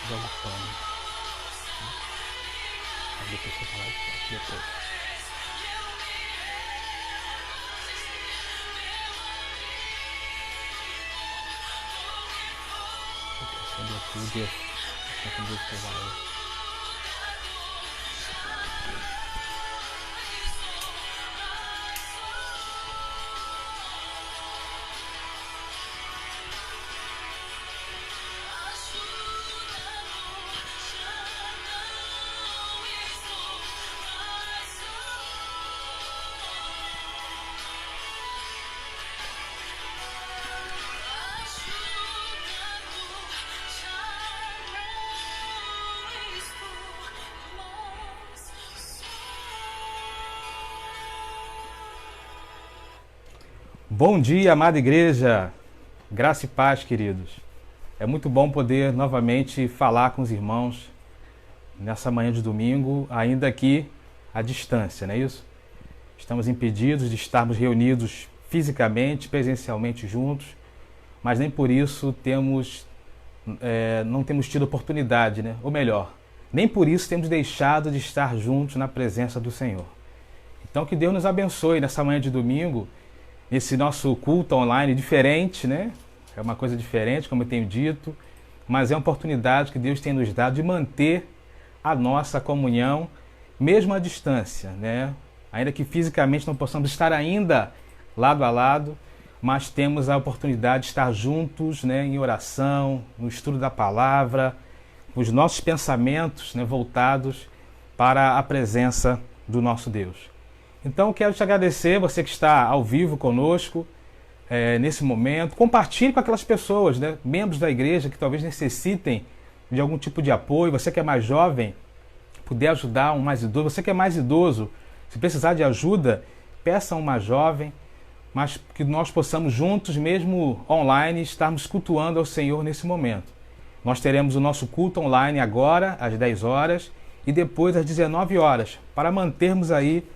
joga o pano. Aí depois você fala depois. Acendeu tudo e acendeu o celular. Bom dia, amada igreja, graça e paz, queridos. É muito bom poder novamente falar com os irmãos nessa manhã de domingo, ainda aqui à distância, não é isso? Estamos impedidos de estarmos reunidos fisicamente, presencialmente juntos, mas nem por isso não temos tido oportunidade, né? Ou melhor, nem por isso temos deixado de estar juntos na presença do Senhor. Então que Deus nos abençoe nessa manhã de domingo, esse nosso culto online diferente, né? É uma coisa diferente, como eu tenho dito, mas é uma oportunidade que Deus tem nos dado de manter a nossa comunhão, mesmo à distância, né? Ainda que fisicamente não possamos estar ainda lado a lado, mas temos a oportunidade de estar juntos, né, em oração, no estudo da palavra, com os nossos pensamentos, né, voltados para a presença do nosso Deus. Então, quero te agradecer, você que está ao vivo conosco, nesse momento. Compartilhe com aquelas pessoas, né, membros da igreja que talvez necessitem de algum tipo de apoio. Você que é mais jovem, puder ajudar um mais idoso. Você que é mais idoso, se precisar de ajuda, peça a um mais jovem, mas que nós possamos juntos, mesmo online, estarmos cultuando ao Senhor nesse momento. Nós teremos o nosso culto online agora, às 10 horas, e depois às 19 horas, para mantermos aí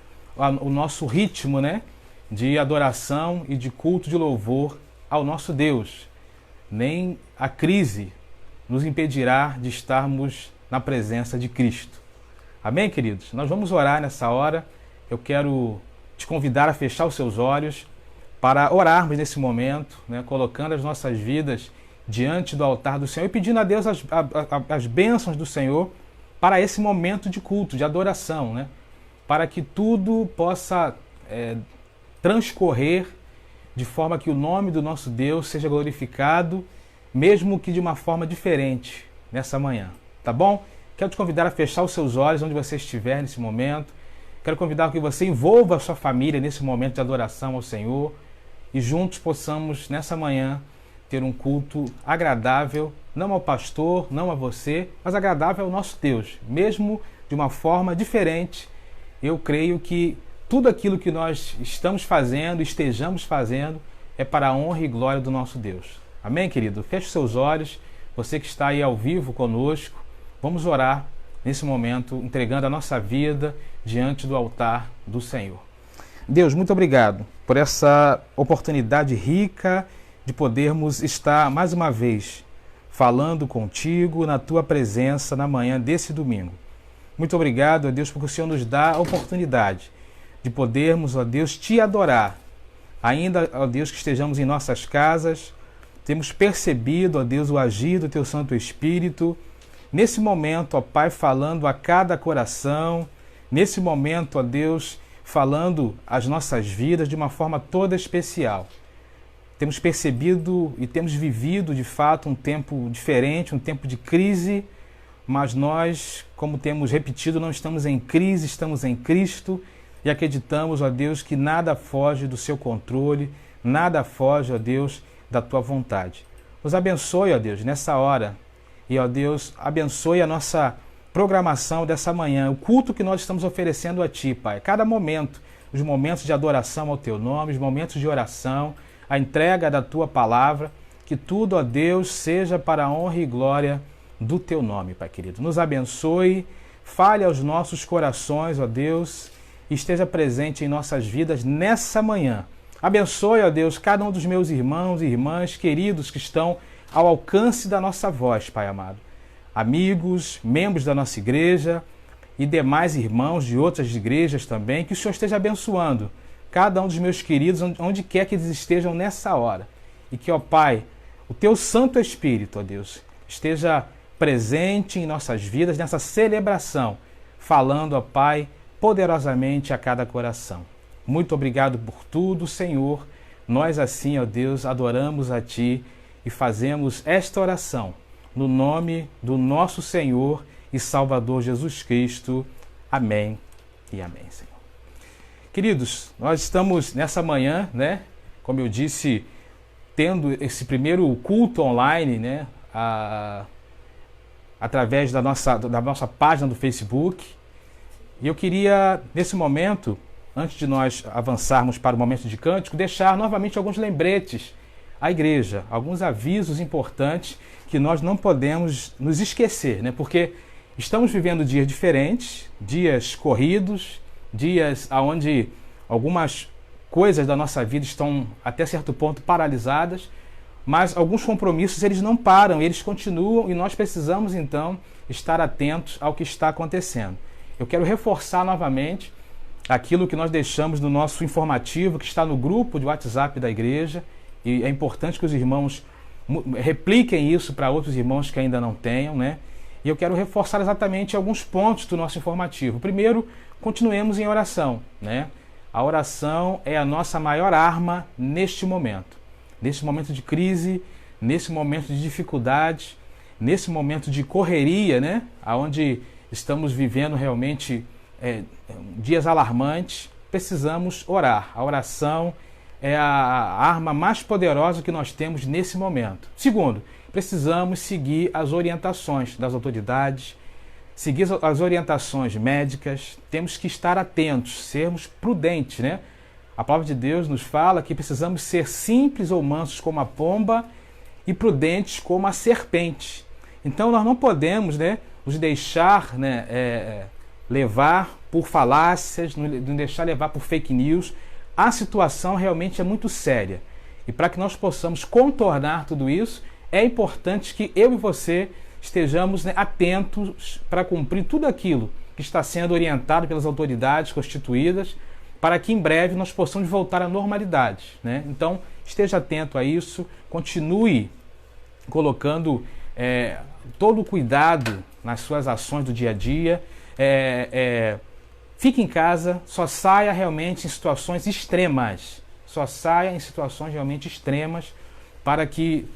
o nosso ritmo, né, de adoração e de culto de louvor ao nosso Deus. Nem a crise nos impedirá de estarmos na presença de Cristo. Amém, queridos? Nós vamos orar nessa hora. Eu quero te convidar a fechar os seus olhos para orarmos nesse momento, né, colocando as nossas vidas diante do altar do Senhor e pedindo a Deus as bênçãos do Senhor para esse momento de culto, de adoração, né? Para que tudo possa transcorrer de forma que o nome do nosso Deus seja glorificado, mesmo que de uma forma diferente nessa manhã, tá bom? Quero te convidar a fechar os seus olhos onde você estiver nesse momento. Quero convidar que você envolva a sua família nesse momento de adoração ao Senhor e juntos possamos, nessa manhã, ter um culto agradável, não ao pastor, não a você, mas agradável ao nosso Deus, mesmo de uma forma diferente. Eu creio que tudo aquilo que nós estamos fazendo, estejamos fazendo, é para a honra e glória do nosso Deus. Amém, querido? Feche seus olhos, você que está aí ao vivo conosco, vamos orar nesse momento, entregando a nossa vida diante do altar do Senhor. Deus, muito obrigado por essa oportunidade rica de podermos estar mais uma vez falando contigo na tua presença na manhã desse domingo. Muito obrigado, ó Deus, porque o Senhor nos dá a oportunidade de podermos, ó Deus, te adorar. Ainda, ó Deus, que estejamos em nossas casas, temos percebido, ó Deus, o agir do teu Santo Espírito. Nesse momento, ó Pai, falando a cada coração, nesse momento, ó Deus, falando as nossas vidas de uma forma toda especial. Temos percebido e temos vivido, de fato, um tempo diferente, um tempo de crise, mas nós, como temos repetido, não estamos em crise, estamos em Cristo e acreditamos, ó Deus, que nada foge do seu controle, nada foge, ó Deus, da tua vontade. Nos abençoe, ó Deus, nessa hora e, ó Deus, abençoe a nossa programação dessa manhã, o culto que nós estamos oferecendo a Ti, Pai. Cada momento, os momentos de adoração ao Teu nome, os momentos de oração, a entrega da Tua palavra, que tudo, ó Deus, seja para a honra e glória do Teu nome, Pai querido. Nos abençoe, fale aos nossos corações, ó Deus, e esteja presente em nossas vidas nessa manhã. Abençoe, ó Deus, cada um dos meus irmãos e irmãs queridos que estão ao alcance da nossa voz, Pai amado. amigos, membros da nossa igreja e demais irmãos de outras igrejas também, que o Senhor esteja abençoando cada um dos meus queridos, onde quer que eles estejam nessa hora. E que, ó Pai, o Teu Santo Espírito, ó Deus, esteja presente em nossas vidas, nessa celebração, falando, ó Pai, poderosamente a cada coração. Muito obrigado por tudo, Senhor. Nós assim, ó Deus, adoramos a Ti e fazemos esta oração no nome do nosso Senhor e Salvador Jesus Cristo. Amém e amém, Senhor. Queridos, nós estamos nessa manhã, né, como eu disse, tendo esse primeiro culto online, né, através da nossa página do Facebook. E eu queria, nesse momento, antes de nós avançarmos para o momento de cântico, deixar novamente alguns lembretes à igreja, alguns avisos importantes que nós não podemos nos esquecer, né? Porque estamos vivendo dias diferentes, dias corridos, dias onde algumas coisas da nossa vida estão até certo ponto paralisadas, mas alguns compromissos eles não param, eles continuam e nós precisamos então estar atentos ao que está acontecendo. Eu quero reforçar novamente aquilo que nós deixamos no nosso informativo, que está no grupo de WhatsApp da igreja, e é importante que os irmãos repliquem isso para outros irmãos que ainda não tenham, né? E eu quero reforçar exatamente alguns pontos do nosso informativo. Primeiro, continuemos em oração, né? A oração é a nossa maior arma neste momento de crise, nesse momento de dificuldade, nesse momento de correria, né? Onde estamos vivendo realmente dias alarmantes, precisamos orar. A oração é a arma mais poderosa que nós temos nesse momento. Segundo, precisamos seguir as orientações das autoridades, seguir as orientações médicas, temos que estar atentos, sermos prudentes, né? A palavra de Deus nos fala que precisamos ser simples ou mansos como a pomba e prudentes como a serpente. Então nós não podemos, né, nos deixar, né, levar por falácias, nos deixar levar por fake news. A situação realmente é muito séria. E para que nós possamos contornar tudo isso, é importante que eu e você estejamos, né, atentos para cumprir tudo aquilo que está sendo orientado pelas autoridades constituídas, para que em breve nós possamos voltar à normalidade, né? Então, esteja atento a isso, continue colocando todo o cuidado nas suas ações do dia a dia, fique em casa, só saia realmente em situações extremas, para que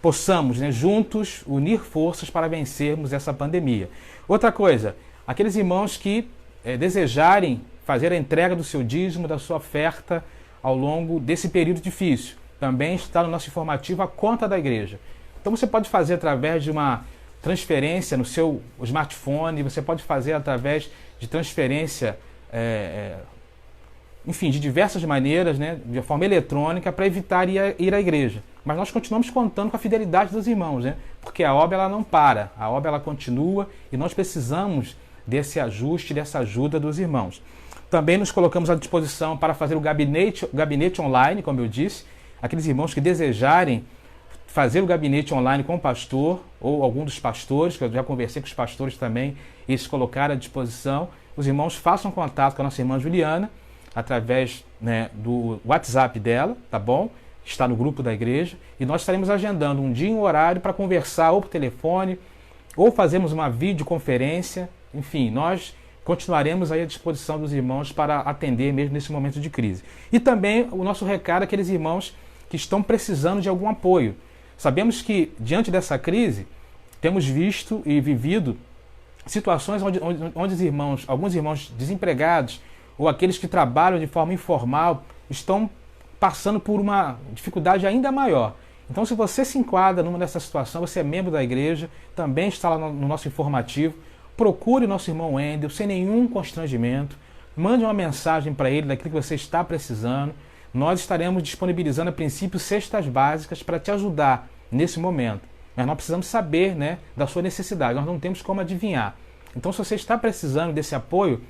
possamos, né, juntos unir forças para vencermos essa pandemia. Outra coisa, aqueles irmãos que desejarem fazer a entrega do seu dízimo, da sua oferta ao longo desse período difícil, também está no nosso informativo a conta da igreja. Então você pode fazer através de uma transferência no seu smartphone, você pode fazer através de transferência, enfim, de diversas maneiras, né, de forma eletrônica, para evitar ir à igreja. Mas nós continuamos contando com a fidelidade dos irmãos, né, porque a obra ela não para, a obra ela continua e nós precisamos desse ajuste, dessa ajuda dos irmãos. Também nos colocamos à disposição para fazer o gabinete online, como eu disse, aqueles irmãos que desejarem fazer o gabinete online com o pastor ou algum dos pastores, que eu já conversei com os pastores também, eles colocaram à disposição. Os irmãos façam contato com a nossa irmã Juliana através, né, do WhatsApp dela, tá bom? Está no grupo da igreja, e nós estaremos agendando um dia e um horário para conversar ou por telefone, ou fazermos uma videoconferência. Enfim, nós continuaremos aí à disposição dos irmãos para atender mesmo nesse momento de crise. E também o nosso recado àqueles irmãos que estão precisando de algum apoio. Sabemos que, diante dessa crise, temos visto e vivido situações onde os irmãos, alguns irmãos desempregados ou aqueles que trabalham de forma informal estão passando por uma dificuldade ainda maior. Então, se você se enquadra numa dessa situação, você é membro da igreja, também está lá no nosso informativo, procure o nosso irmão Wendel sem nenhum constrangimento, mande uma mensagem para ele daquilo que você está precisando. Nós estaremos disponibilizando a princípio cestas básicas para te ajudar nesse momento. Mas nós precisamos saber, né, da sua necessidade, nós não temos como adivinhar. Então, se você está precisando desse apoio,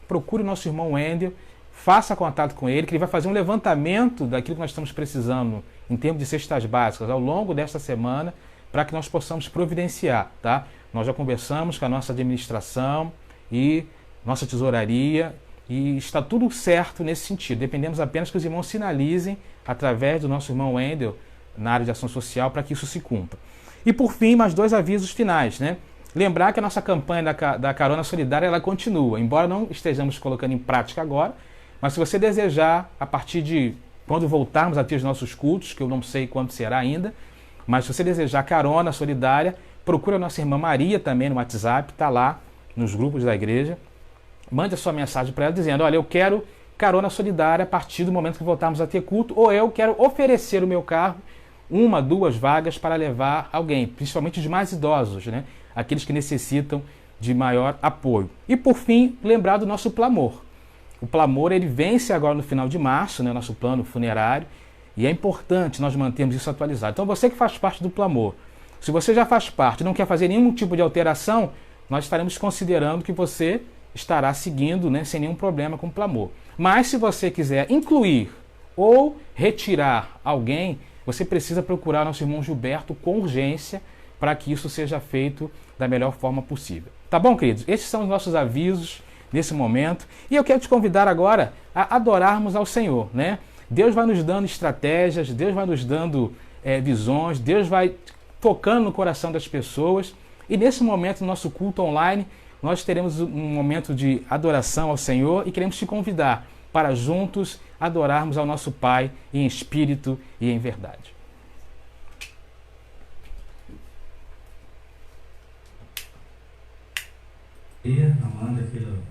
procure o nosso irmão Wendel, faça contato com ele, que ele vai fazer um levantamento daquilo que nós estamos precisando em termos de cestas básicas ao longo desta semana, para que nós possamos providenciar, tá? Nós já conversamos com a nossa administração e nossa tesouraria e está tudo certo nesse sentido. Dependemos apenas que os irmãos sinalizem através do nosso irmão Wendel na área de ação social para que isso se cumpra. E por fim, mais 2 avisos finais, né? Lembrar que a nossa campanha da Carona Solidária ela continua, embora não estejamos colocando em prática agora, mas se você desejar, a partir de quando voltarmos a ter os nossos cultos, que eu não sei quando será ainda, mas se você desejar Carona Solidária, procura a nossa irmã Maria também no WhatsApp, está lá nos grupos da igreja. Mande a sua mensagem para ela dizendo, olha, eu quero Carona Solidária a partir do momento que voltarmos a ter culto, ou eu quero oferecer o meu carro, 1, 2 vagas para levar alguém, principalmente os mais idosos, né? Aqueles que necessitam de maior apoio. E por fim, lembrar do nosso Plamor. O Plamor ele vence agora no final de março, né? Nosso plano funerário, e é importante nós mantermos isso atualizado. Então você que faz parte do Plamor, se você já faz parte e não quer fazer nenhum tipo de alteração, nós estaremos considerando que você estará seguindo, né, sem nenhum problema com o Plamor. Mas se você quiser incluir ou retirar alguém, você precisa procurar nosso irmão Gilberto com urgência para que isso seja feito da melhor forma possível. Tá bom, queridos? Esses são os nossos avisos nesse momento. E eu quero te convidar agora a adorarmos ao Senhor, né? Deus vai nos dando estratégias, Deus vai nos dando visões, Deus vai tocando no coração das pessoas. E nesse momento, no nosso culto online, nós teremos um momento de adoração ao Senhor e queremos te convidar para juntos adorarmos ao nosso Pai em espírito e em verdade. Amanda aqui do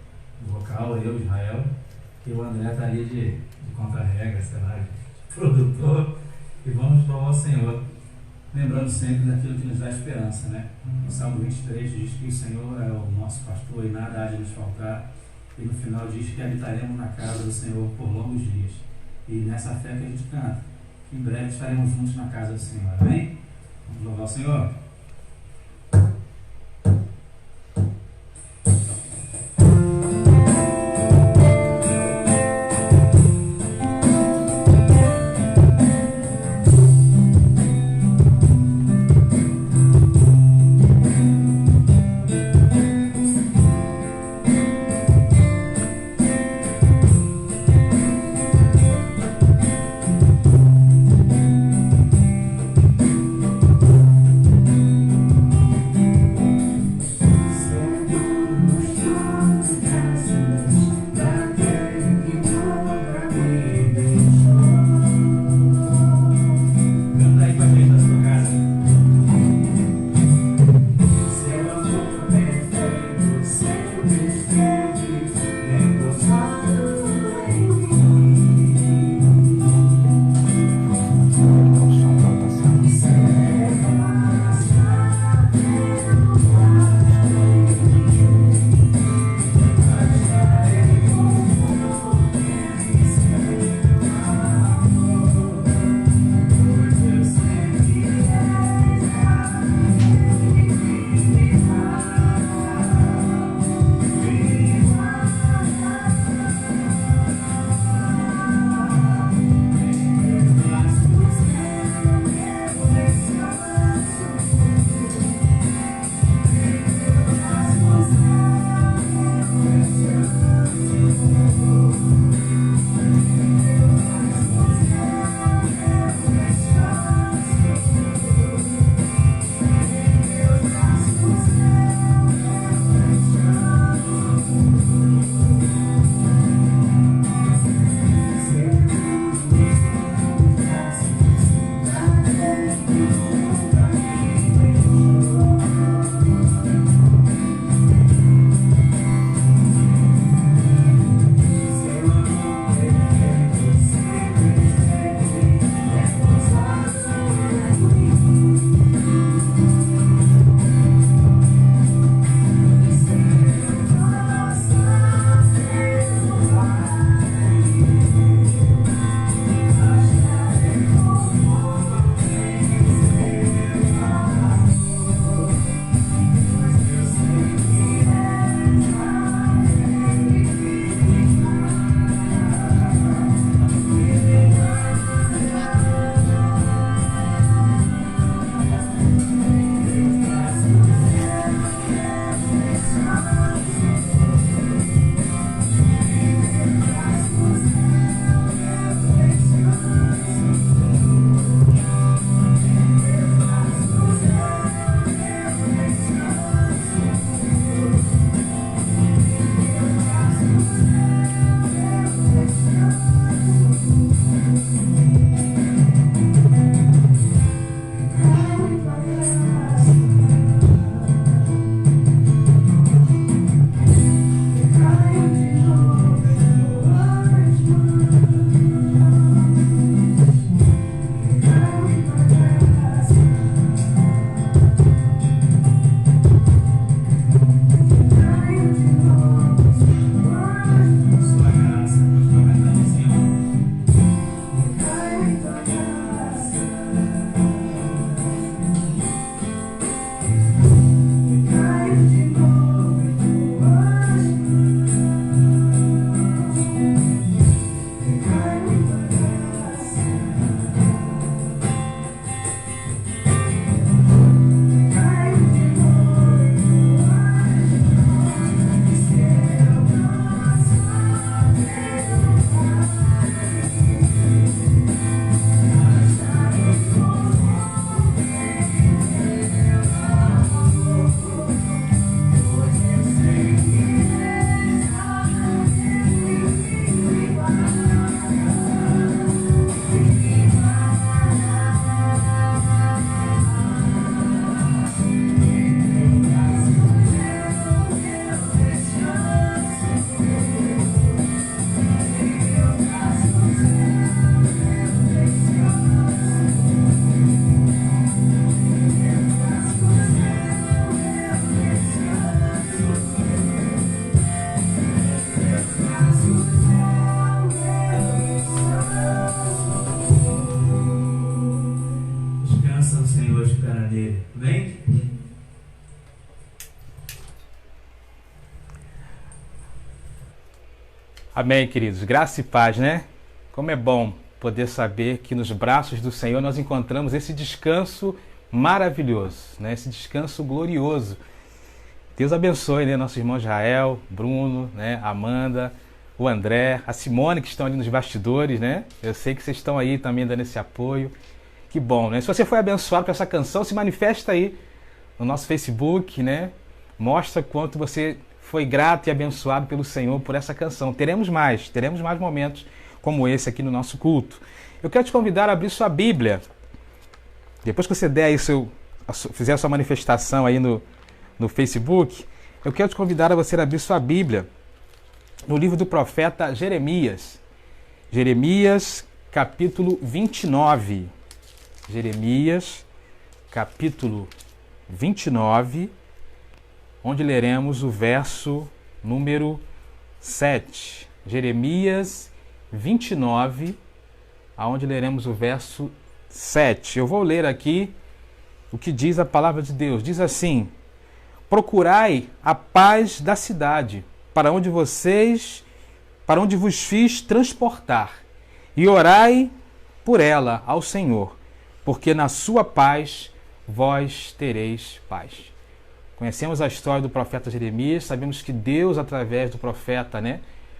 vocal, eu, Israel, e o André está ali de contra-regra, sei lá, de produtor, e vamos louvar o Senhor, lembrando sempre daquilo que nos dá esperança, né? No Salmo 23 diz que o Senhor é o nosso pastor e nada há de nos faltar, e no final diz que habitaremos na casa do Senhor por longos dias. E nessa fé que a gente canta, que em breve estaremos juntos na casa do Senhor, amém? Vamos louvar o Senhor? Amém, queridos. Graça e paz, né? Como é bom poder saber que nos braços do Senhor nós encontramos esse descanso maravilhoso, né? Esse descanso glorioso. Deus abençoe, né? Nosso irmão Israel, Bruno, né? Amanda, o André, a Simone, que estão ali nos bastidores, né? Eu sei que vocês estão aí também dando esse apoio. Que bom, né? Se você foi abençoado por essa canção, se manifesta aí no nosso Facebook, né? Mostra quanto você foi grato e abençoado pelo Senhor por essa canção. Teremos mais momentos como esse aqui no nosso culto. Eu quero te convidar a abrir sua Bíblia. Depois que você der aí fizer a sua manifestação aí no Facebook, eu quero te convidar a você abrir sua Bíblia no livro do profeta Jeremias. Jeremias, capítulo 29. Jeremias, capítulo 29, onde leremos o verso número 7. Jeremias 29, aonde leremos o verso 7. Eu vou ler aqui o que diz a palavra de Deus. Diz assim: procurai a paz da cidade, para onde vos fiz transportar, e orai por ela ao Senhor, porque na sua paz vós tereis paz. Conhecemos a história do profeta Jeremias, sabemos que Deus, através do profeta,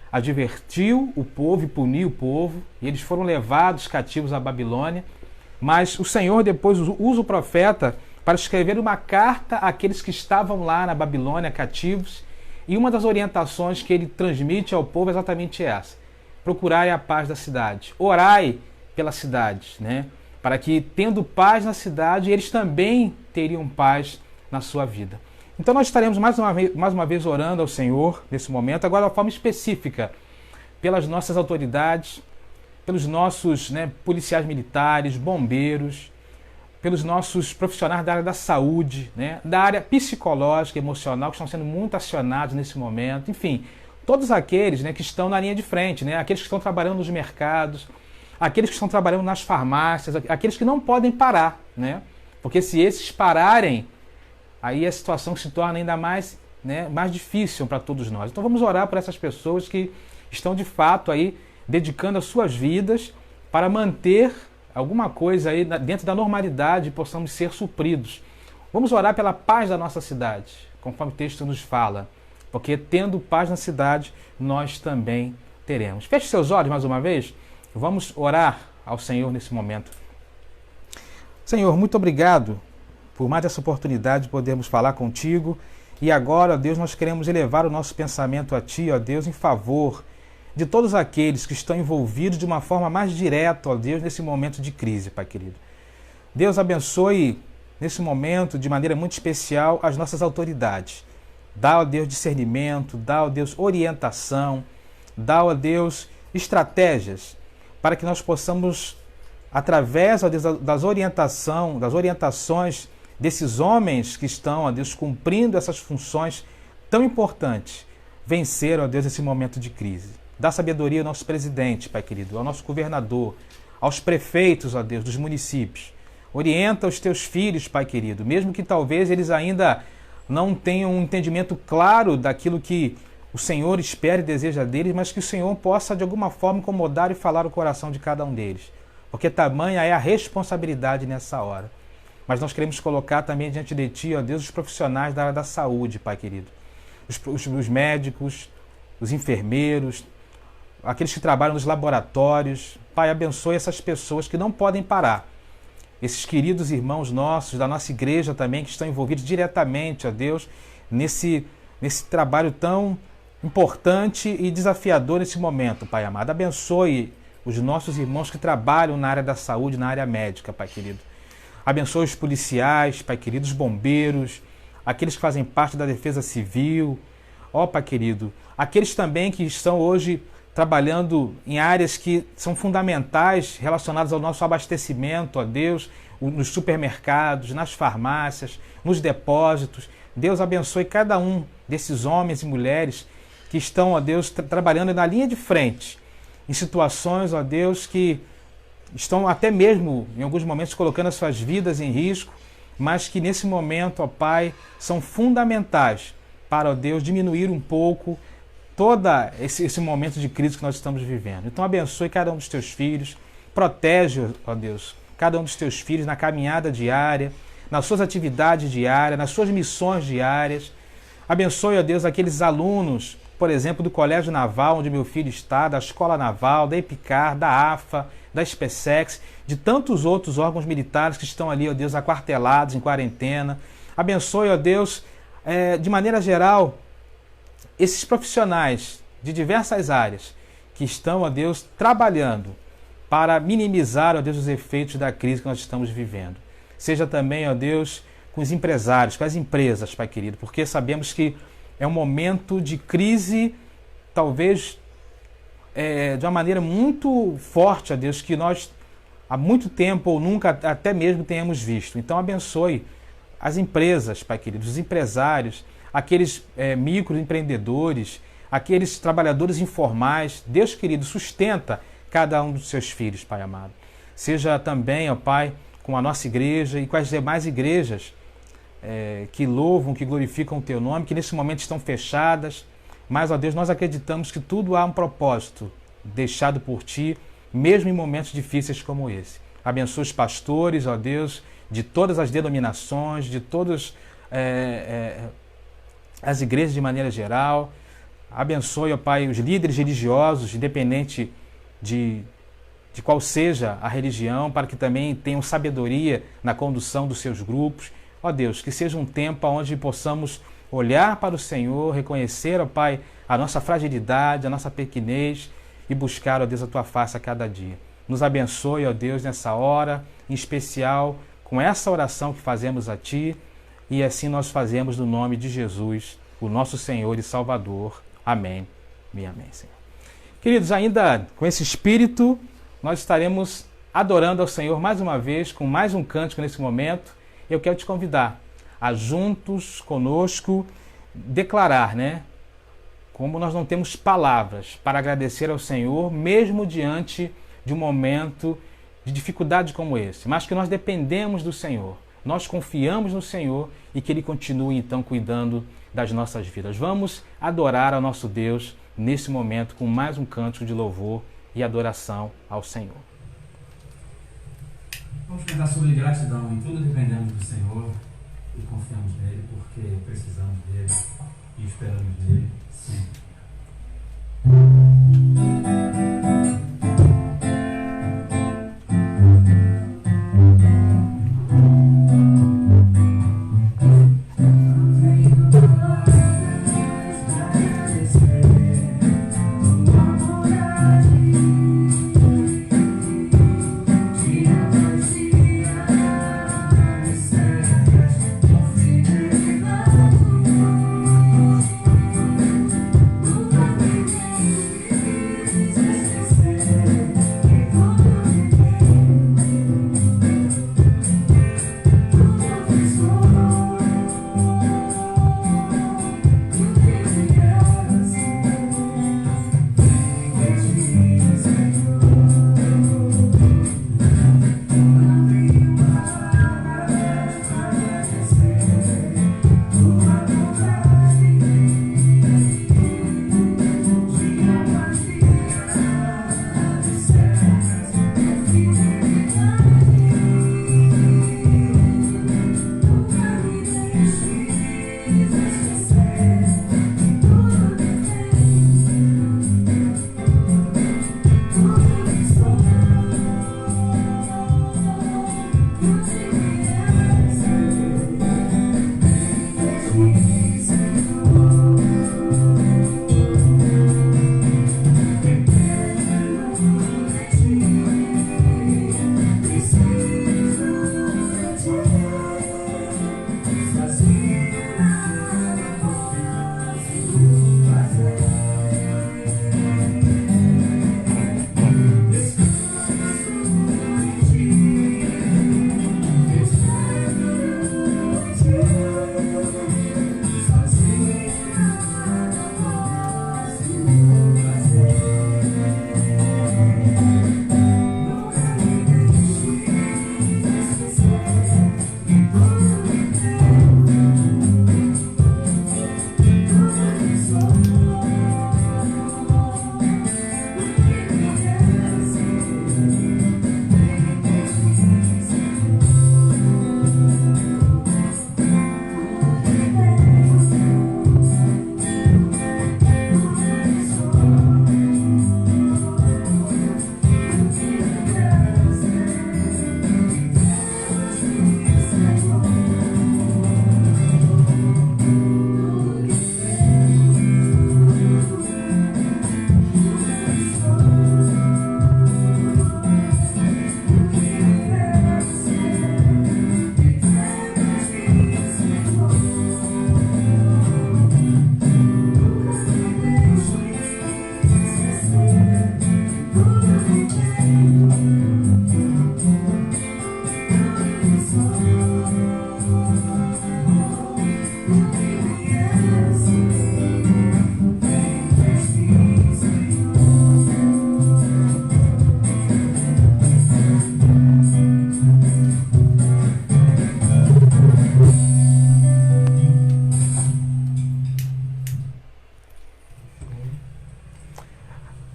advertiu o povo e puniu o povo, e eles foram levados cativos à Babilônia, mas o Senhor depois usa o profeta para escrever uma carta àqueles que estavam lá na Babilônia cativos, e uma das orientações que ele transmite ao povo é exatamente essa: procurai a paz da cidade, orai pela cidade, para que, tendo paz na cidade, eles também teriam paz na sua vida. Então nós estaremos mais uma vez orando ao Senhor nesse momento, agora de uma forma específica, pelas nossas autoridades, pelos nossos policiais militares, bombeiros, pelos nossos profissionais da área da saúde, da área psicológica e emocional, que estão sendo muito acionados nesse momento, enfim, todos aqueles que estão na linha de frente, aqueles que estão trabalhando nos mercados, aqueles que estão trabalhando nas farmácias, aqueles que não podem parar, porque se esses pararem, aí a situação se torna ainda mais difícil para todos nós. Então vamos orar por essas pessoas que estão de fato aí dedicando as suas vidas para manter alguma coisa aí dentro da normalidade e possamos ser supridos. Vamos orar pela paz da nossa cidade, conforme o texto nos fala, porque tendo paz na cidade, nós também teremos. Feche seus olhos mais uma vez. Vamos orar ao Senhor nesse momento. Senhor, muito obrigado por mais essa oportunidade de podermos falar contigo. E agora, ó Deus, nós queremos elevar o nosso pensamento a Ti, ó Deus, em favor de todos aqueles que estão envolvidos de uma forma mais direta, ó Deus, nesse momento de crise, Pai querido. Deus abençoe nesse momento, de maneira muito especial, as nossas autoridades. Dá, ó Deus, discernimento, dá, ó Deus, orientação, dá, ó Deus, estratégias, para que nós possamos, através, ó Deus, das orientações desses homens que estão, ó Deus, cumprindo essas funções tão importantes, vencer, ó Deus, esse momento de crise. Dá sabedoria ao nosso presidente, Pai querido, ao nosso governador, aos prefeitos, ó Deus, dos municípios. Orienta os teus filhos, Pai querido, mesmo que talvez eles ainda não tenham um entendimento claro daquilo que o Senhor espera e deseja deles, mas que o Senhor possa, de alguma forma, incomodar e falar o coração de cada um deles. Porque tamanha é a responsabilidade nessa hora. Mas nós queremos colocar também diante de Ti, ó Deus, os profissionais da área da saúde, Pai querido. Os médicos, os enfermeiros, aqueles que trabalham nos laboratórios. Pai, abençoe essas pessoas que não podem parar. Esses queridos irmãos nossos, da nossa igreja também, que estão envolvidos diretamente, ó Deus, nesse trabalho tão importante e desafiador nesse momento, Pai amado. Abençoe os nossos irmãos que trabalham na área da saúde, na área médica, Pai querido. Abençoe os policiais, Pai querido, os bombeiros, aqueles que fazem parte da defesa civil, ó Pai querido, aqueles também que estão hoje trabalhando em áreas que são fundamentais relacionadas ao nosso abastecimento, ó Deus, nos supermercados, nas farmácias, nos depósitos. Deus abençoe cada um desses homens e mulheres que estão, ó Deus, trabalhando na linha de frente, em situações, ó Deus, que estão até mesmo, em alguns momentos, colocando as suas vidas em risco, mas que nesse momento, ó Pai, são fundamentais para, ó Deus, diminuir um pouco todo esse momento de crise que nós estamos vivendo. Então abençoe cada um dos teus filhos, protege, ó Deus, cada um dos teus filhos na caminhada diária, nas suas atividades diárias, nas suas missões diárias. Abençoe, ó Deus, aqueles alunos, por exemplo, do Colégio Naval, onde meu filho está, da Escola Naval, da EPICAR, da AFA, da SpaceX, de tantos outros órgãos militares que estão ali, ó Deus, aquartelados, em quarentena. Abençoe, ó Deus, de maneira geral, esses profissionais de diversas áreas que estão, ó Deus, trabalhando para minimizar, ó Deus, os efeitos da crise que nós estamos vivendo. Seja também, ó Deus, com os empresários, com as empresas, Pai querido, porque sabemos que é um momento de crise, talvez de uma maneira muito forte, ó Deus, que nós há muito tempo ou nunca até mesmo tenhamos visto. Então abençoe as empresas, Pai querido, os empresários, aqueles microempreendedores, aqueles trabalhadores informais. Deus querido, sustenta cada um dos seus filhos, Pai amado. Seja também, ó Pai, com a nossa igreja e com as demais igrejas que louvam, que glorificam o Teu nome, que nesse momento estão fechadas. Mas, ó Deus, nós acreditamos que tudo há um propósito deixado por Ti, mesmo em momentos difíceis como esse. Abençoa os pastores, ó Deus, de todas as denominações, de todas as igrejas de maneira geral. Abençoe, ó Pai, os líderes religiosos, independente de qual seja a religião, para que também tenham sabedoria na condução dos seus grupos. Ó Deus, que seja um tempo onde possamos olhar para o Senhor, reconhecer, ó Pai, a nossa fragilidade, a nossa pequenez e buscar, ó Deus, a Tua face a cada dia. Nos abençoe, ó Deus, nessa hora, em especial com essa oração que fazemos a Ti, e assim nós fazemos no nome de Jesus, o nosso Senhor e Salvador. Amém e amém, Senhor. Queridos, ainda com esse espírito, nós estaremos adorando ao Senhor mais uma vez, com mais um cântico nesse momento. Eu quero te convidar a juntos conosco declarar, como nós não temos palavras para agradecer ao Senhor, mesmo diante de um momento de dificuldade como esse, mas que nós dependemos do Senhor, nós confiamos no Senhor e que Ele continue então cuidando das nossas vidas. Vamos adorar ao nosso Deus nesse momento com mais um cântico de louvor e adoração ao Senhor. Vamos cantar sobre gratidão. Em tudo dependemos do Senhor e confiamos nele, porque precisamos dele e esperamos nele sempre.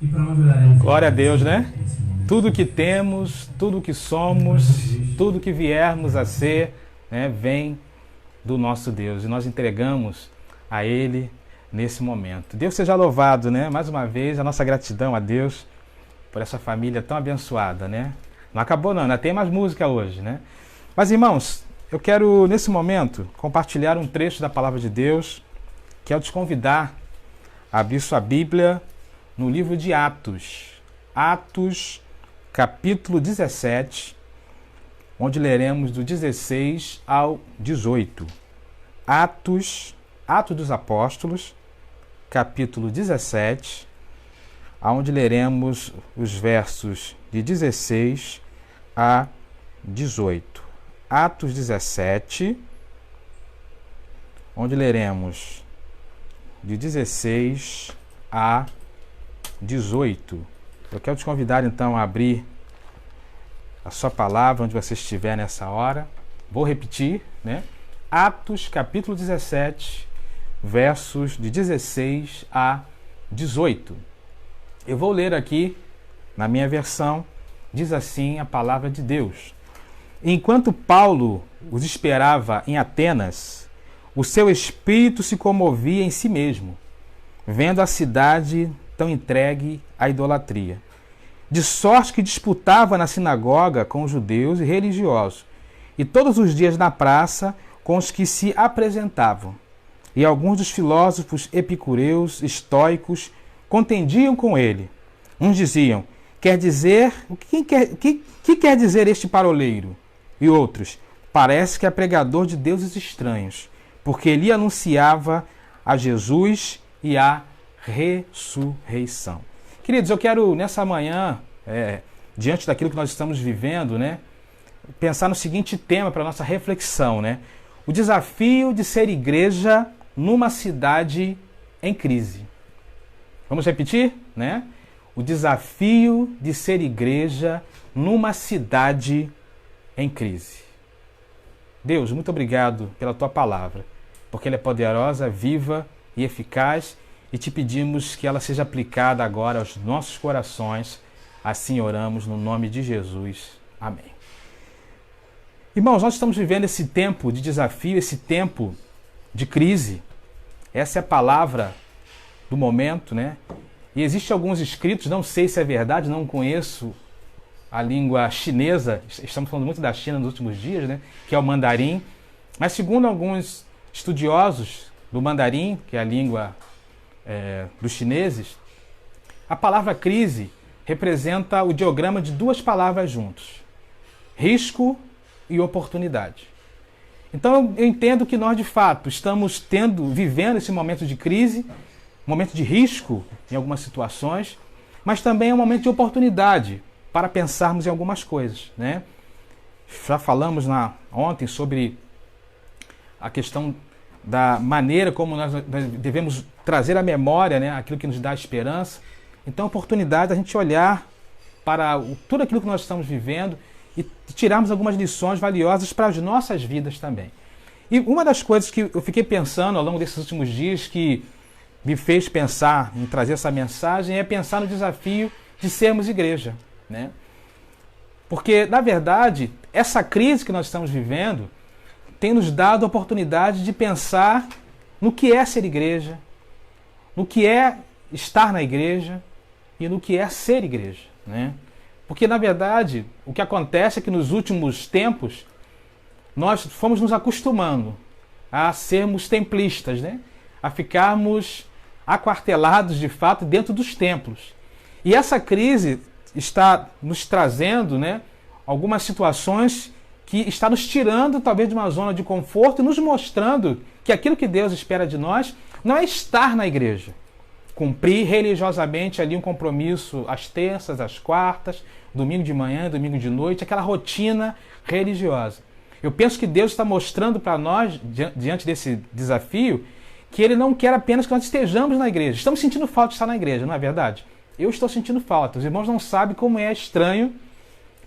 E para onde olharemos? Glória a Deus, né? Nesse momento? Tudo que temos, tudo que somos, tudo que viermos a ser, né, vem do nosso Deus. E nós entregamos a Ele nesse momento. Deus seja louvado, né? Mais uma vez, a nossa gratidão a Deus por essa família tão abençoada, né? Não acabou não, ainda tem mais música hoje, né? Mas, irmãos, eu quero, nesse momento, compartilhar um trecho da Palavra de Deus. Quero te convidar a abrir sua Bíblia no livro de Atos. Atos, capítulo 17, onde leremos do 16 ao 18. Atos dos Apóstolos, capítulo 17, onde leremos os versos de 16 a 18. Atos 17, onde leremos de 16 a 18. Eu quero te convidar então a abrir a sua palavra onde você estiver nessa hora. Vou repetir, né? Atos capítulo 17, versos de 16 a 18. Eu vou ler aqui, na minha versão, diz assim a palavra de Deus. Enquanto Paulo os esperava em Atenas, o seu espírito se comovia em si mesmo, vendo a cidade tão entregue à idolatria. De sorte que disputava na sinagoga com os judeus e religiosos, e todos os dias na praça com os que se apresentavam. E alguns dos filósofos epicureus, estoicos, contendiam com ele. Uns diziam, quer dizer, o que quer dizer este paroleiro? E outros, parece que é pregador de deuses estranhos, porque ele anunciava a Jesus e a ressurreição. Queridos, eu quero nessa manhã, diante daquilo que nós estamos vivendo, né, pensar no seguinte tema para a nossa reflexão, né? O desafio de ser igreja numa cidade em crise. Vamos repetir, né? O desafio de ser igreja numa cidade em crise. Deus, muito obrigado pela tua palavra, porque ela é poderosa, viva e eficaz, e te pedimos que ela seja aplicada agora aos nossos corações. Assim oramos no nome de Jesus. Amém. Irmãos, nós estamos vivendo esse tempo de desafio, esse tempo de crise. Essa é a palavra do momento, né? E existem alguns escritos, não sei se é verdade, não conheço a língua chinesa, estamos falando muito da China nos últimos dias, né? Que é o mandarim. Mas segundo alguns estudiosos do mandarim, que é a língua dos chineses, a palavra crise representa o diagrama de duas palavras juntos: risco e oportunidade. Então eu entendo que nós de fato estamos vivendo esse momento de crise, momento de risco em algumas situações, mas também é um momento de oportunidade para pensarmos em algumas coisas, né? Já falamos ontem sobre a questão da maneira como nós devemos trazer à memória, né, aquilo que nos dá esperança. Então, a oportunidade da gente olhar para tudo aquilo que nós estamos vivendo e tirarmos algumas lições valiosas para as nossas vidas também. E uma das coisas que eu fiquei pensando ao longo desses últimos dias, que me fez pensar em trazer essa mensagem, é pensar no desafio de sermos igreja, né? Porque, na verdade, essa crise que nós estamos vivendo tem nos dado a oportunidade de pensar no que é ser igreja, no que é estar na igreja e no que é ser igreja, né? Porque, na verdade, o que acontece é que nos últimos tempos nós fomos nos acostumando a sermos templistas, né? A ficarmos aquartelados, de fato, dentro dos templos. E essa crise está nos trazendo, né, algumas situações que está nos tirando, talvez, de uma zona de conforto e nos mostrando que aquilo que Deus espera de nós não é estar na igreja, cumprir religiosamente ali um compromisso às terças, às quartas, domingo de manhã, domingo de noite, aquela rotina religiosa. Eu penso que Deus está mostrando para nós, diante desse desafio, que Ele não quer apenas que nós estejamos na igreja. Estamos sentindo falta de estar na igreja, não é verdade? Eu estou sentindo falta. Os irmãos não sabem como é estranho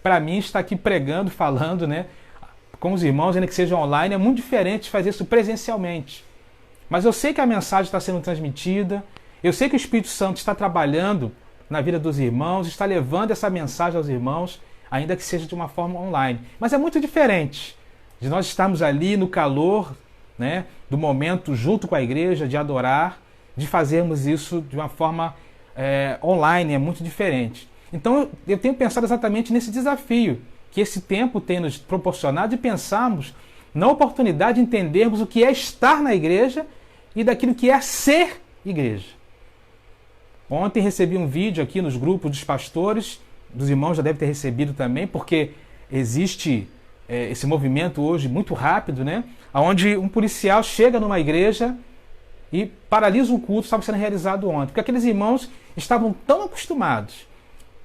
para mim estar aqui pregando, falando, né, com os irmãos, ainda que seja online. É muito diferente de fazer isso presencialmente. Mas eu sei que a mensagem está sendo transmitida, eu sei que o Espírito Santo está trabalhando na vida dos irmãos, está levando essa mensagem aos irmãos, ainda que seja de uma forma online. Mas é muito diferente de nós estarmos ali no calor, né, do momento junto com a igreja, de adorar, de fazermos isso de uma forma online, é muito diferente. Então eu tenho pensado exatamente nesse desafio que esse tempo tem nos proporcionado de pensarmos na oportunidade de entendermos o que é estar na igreja e daquilo que é ser igreja. Ontem recebi um vídeo aqui nos grupos dos pastores, dos irmãos já devem ter recebido também, porque existe esse movimento hoje muito rápido, né? Onde um policial chega numa igreja e paralisa um culto que estava sendo realizado ontem. Porque aqueles irmãos estavam tão acostumados,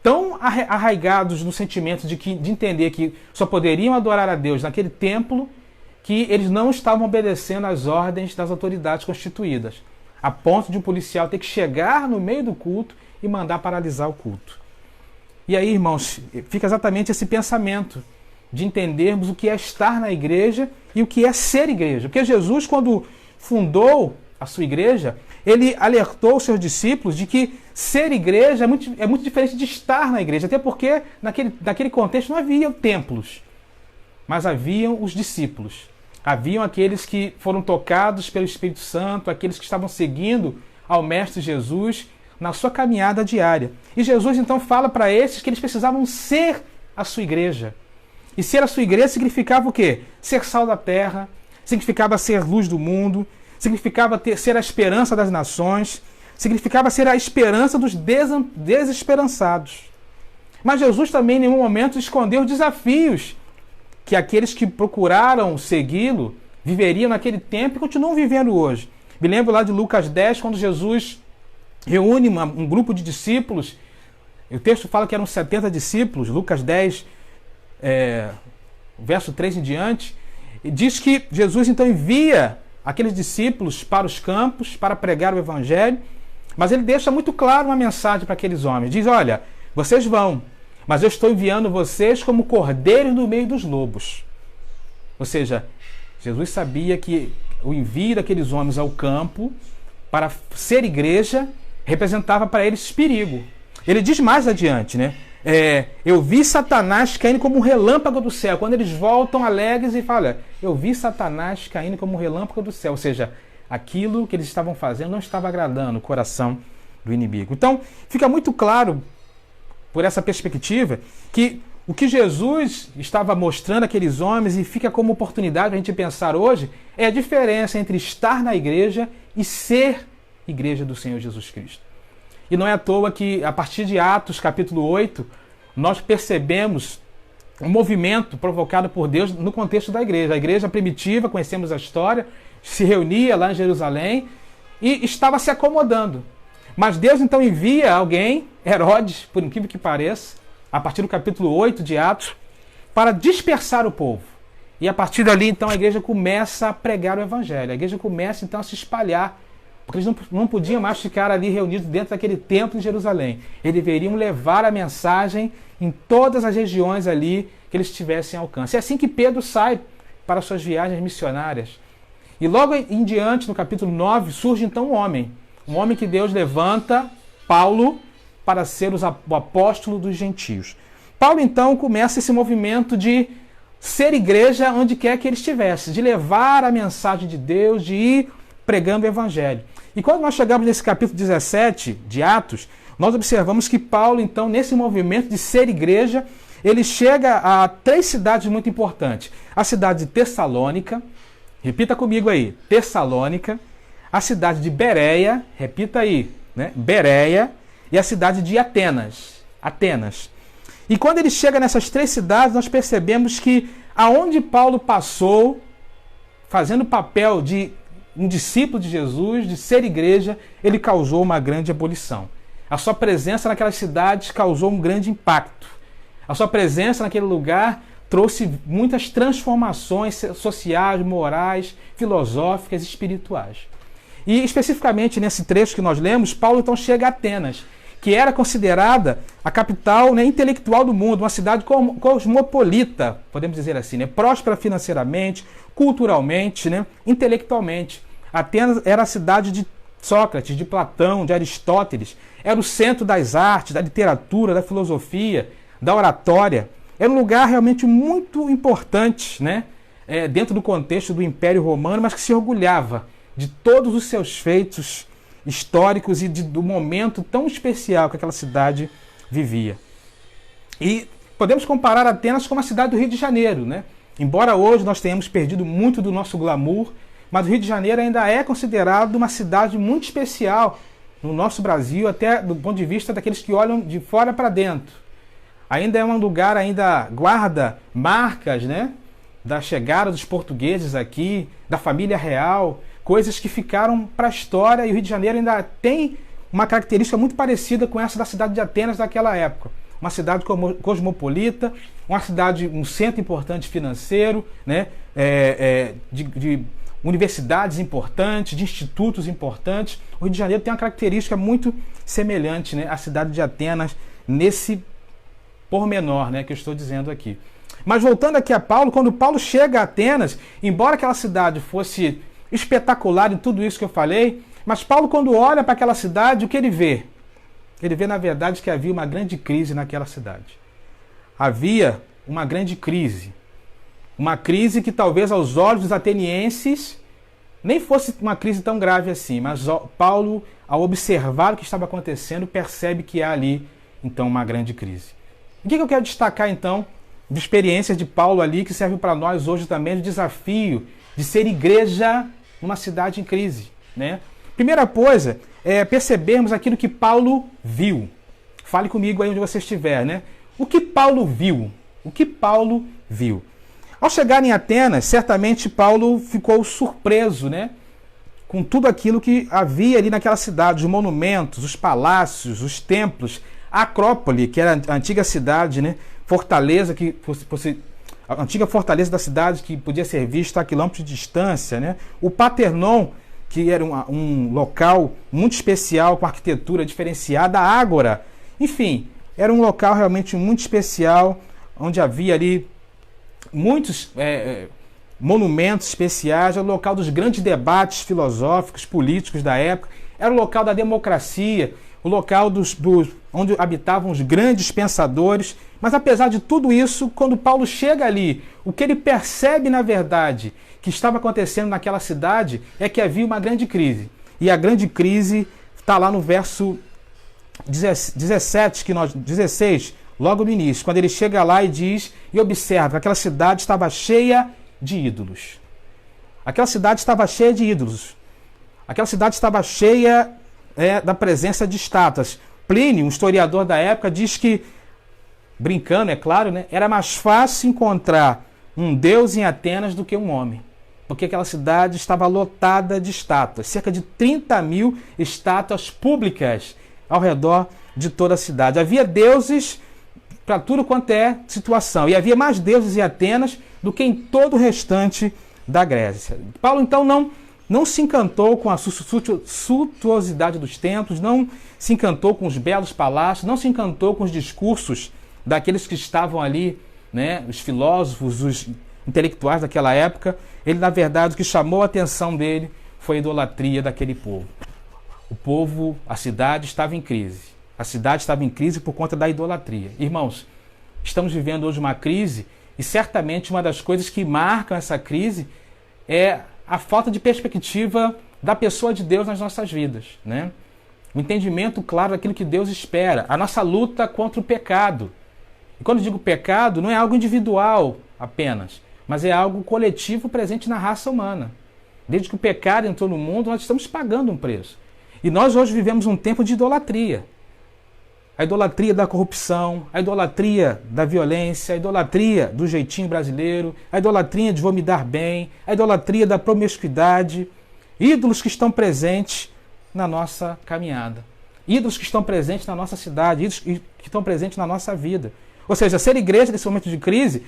tão arraigados no sentimento de entender que só poderiam adorar a Deus naquele templo, que eles não estavam obedecendo às ordens das autoridades constituídas, a ponto de um policial ter que chegar no meio do culto e mandar paralisar o culto. E aí, irmãos, fica exatamente esse pensamento de entendermos o que é estar na igreja e o que é ser igreja. Porque Jesus, quando fundou a sua igreja, ele alertou os seus discípulos de que ser igreja é muito diferente de estar na igreja, até porque naquele contexto não havia templos, mas haviam os discípulos. Haviam aqueles que foram tocados pelo Espírito Santo, aqueles que estavam seguindo ao Mestre Jesus na sua caminhada diária. E Jesus então fala para esses que eles precisavam ser a sua igreja. E ser a sua igreja significava o quê? Ser sal da terra, significava ser luz do mundo, significava ser a esperança das nações, significava ser a esperança dos desesperançados. Mas Jesus também em nenhum momento escondeu os desafios que aqueles que procuraram segui-lo viveriam naquele tempo e continuam vivendo hoje. Me lembro lá de Lucas 10, quando Jesus reúne um grupo de discípulos. O texto fala que eram 70 discípulos, Lucas 10, verso 3 em diante. E diz que Jesus então envia aqueles discípulos para os campos para pregar o evangelho, mas ele deixa muito claro uma mensagem para aqueles homens. Diz, olha, vocês vão, mas eu estou enviando vocês como cordeiros no meio dos lobos. Ou seja, Jesus sabia que o envio daqueles homens ao campo para ser igreja representava para eles perigo. Ele diz mais adiante, né? Eu vi Satanás caindo como um relâmpago do céu. Quando eles voltam alegres e falam, eu vi Satanás caindo como um relâmpago do céu. Ou seja, aquilo que eles estavam fazendo não estava agradando o coração do inimigo. Então, fica muito claro, por essa perspectiva, que o que Jesus estava mostrando àqueles homens, e fica como oportunidade para a gente pensar hoje, é a diferença entre estar na igreja e ser igreja do Senhor Jesus Cristo. E não é à toa que, a partir de Atos, capítulo 8, nós percebemos um movimento provocado por Deus no contexto da igreja. A igreja primitiva, conhecemos a história, se reunia lá em Jerusalém e estava se acomodando. Mas Deus então envia alguém, Herodes, por incrível que pareça, a partir do capítulo 8 de Atos, para dispersar o povo. E a partir dali, então, a igreja começa a pregar o evangelho. A igreja começa, então, a se espalhar, porque eles não podiam mais ficar ali reunidos dentro daquele templo em Jerusalém. Eles deveriam levar a mensagem em todas as regiões ali que eles tivessem alcance. É assim que Pedro sai para suas viagens missionárias. E logo em diante, no capítulo 9, surge então um homem que Deus levanta, Paulo, para ser o apóstolo dos gentios. Paulo então começa esse movimento de ser igreja onde quer que ele estivesse, de levar a mensagem de Deus, de ir pregando o evangelho. E quando nós chegamos nesse capítulo 17 de Atos, nós observamos que Paulo, então, nesse movimento de ser igreja, ele chega a 3 cidades muito importantes. A cidade de Tessalônica, repita comigo aí, Tessalônica, a cidade de Bereia, repita aí, né? Bereia, e a cidade de Atenas. E quando ele chega nessas 3 cidades, nós percebemos que aonde Paulo passou, fazendo o papel de um discípulo de Jesus, de ser igreja, ele causou uma grande abolição. A sua presença naquelas cidades causou um grande impacto. A sua presença naquele lugar trouxe muitas transformações sociais, morais, filosóficas e espirituais. E especificamente nesse trecho que nós lemos, Paulo então chega a Atenas, que era considerada a capital, né, intelectual do mundo, uma cidade cosmopolita, podemos dizer assim, né, próspera financeiramente, culturalmente, né, intelectualmente. Atenas era a cidade de Sócrates, de Platão, de Aristóteles. Era o centro das artes, da literatura, da filosofia, da oratória. Era um lugar realmente muito importante, né? Dentro do contexto do Império Romano, mas que se orgulhava de todos os seus feitos históricos e do momento tão especial que aquela cidade vivia. E podemos comparar Atenas com a cidade do Rio de Janeiro, né? Embora hoje nós tenhamos perdido muito do nosso glamour, mas o Rio de Janeiro ainda é considerado uma cidade muito especial no nosso Brasil, até do ponto de vista daqueles que olham de fora para dentro. Ainda é um lugar, ainda guarda marcas, né, da chegada dos portugueses aqui, da família real, coisas que ficaram para a história, e o Rio de Janeiro ainda tem uma característica muito parecida com essa da cidade de Atenas daquela época. Uma cidade cosmopolita, uma cidade, um centro importante financeiro, né, de universidades importantes, de institutos importantes. O Rio de Janeiro tem uma característica muito semelhante, né, à cidade de Atenas, nesse pormenor, né, que eu estou dizendo aqui. Mas voltando aqui a Paulo, quando Paulo chega a Atenas, embora aquela cidade fosse espetacular em tudo isso que eu falei, mas Paulo, quando olha para aquela cidade, o que ele vê? Ele vê, na verdade, que havia uma grande crise naquela cidade. Havia uma grande crise. Uma crise que talvez aos olhos dos atenienses nem fosse uma crise tão grave assim, mas Paulo, ao observar o que estava acontecendo, percebe que há ali, então, uma grande crise. O que eu quero destacar, então, de experiências de Paulo ali, que serve para nós hoje também, o desafio de ser igreja numa cidade em crise, né? Primeira coisa é percebermos aquilo que Paulo viu. Fale comigo aí onde você estiver, né? O que Paulo viu? O que Paulo viu? Ao chegar em Atenas, certamente Paulo ficou surpreso, né, com tudo aquilo que havia ali naquela cidade, os monumentos, os palácios, os templos, a Acrópole, que era a antiga cidade, né, fortaleza, a antiga fortaleza da cidade que podia ser vista a quilômetros de distância, né, o Paternon, que era um local muito especial, com arquitetura diferenciada, a Ágora, enfim, era um local realmente muito especial, onde havia ali muitos monumentos especiais, era o local dos grandes debates filosóficos, políticos da época, era o local da democracia, o local onde habitavam os grandes pensadores. Mas apesar de tudo isso, quando Paulo chega ali, o que ele percebe na verdade que estava acontecendo naquela cidade é que havia uma grande crise. E a grande crise está lá no verso 16, logo no início, quando ele chega lá e diz, e observa que aquela cidade estava cheia de ídolos. Aquela cidade estava cheia de ídolos. Aquela cidade estava cheia da presença de estátuas. Plínio, um historiador da época, diz que, brincando, é claro, né, era mais fácil encontrar um deus em Atenas do que um homem. Porque aquela cidade estava lotada de estátuas. Cerca de 30 mil estátuas públicas ao redor de toda a cidade. Havia deuses para tudo quanto é situação. E havia mais deuses em Atenas do que em todo o restante da Grécia. Paulo, então, não se encantou com a suntuosidade dos templos, não se encantou com os belos palácios, não se encantou com os discursos daqueles que estavam ali, né, os filósofos, os intelectuais daquela época. Ele, na verdade, o que chamou a atenção dele foi a idolatria daquele povo. O povo, a cidade estava em crise. A cidade estava em crise por conta da idolatria. Irmãos, estamos vivendo hoje uma crise e certamente uma das coisas que marcam essa crise é a falta de perspectiva da pessoa de Deus nas nossas vidas, né? O entendimento claro daquilo que Deus espera, a nossa luta contra o pecado. E quando digo pecado, não é algo individual apenas, mas é algo coletivo presente na raça humana. Desde que o pecado entrou no mundo, nós estamos pagando um preço. E nós hoje vivemos um tempo de idolatria. A idolatria da corrupção, a idolatria da violência, a idolatria do jeitinho brasileiro, a idolatria de vou me dar bem, a idolatria da promiscuidade. Ídolos que estão presentes na nossa caminhada. Ídolos que estão presentes na nossa cidade, ídolos que estão presentes na nossa vida. Ou seja, ser igreja nesse momento de crise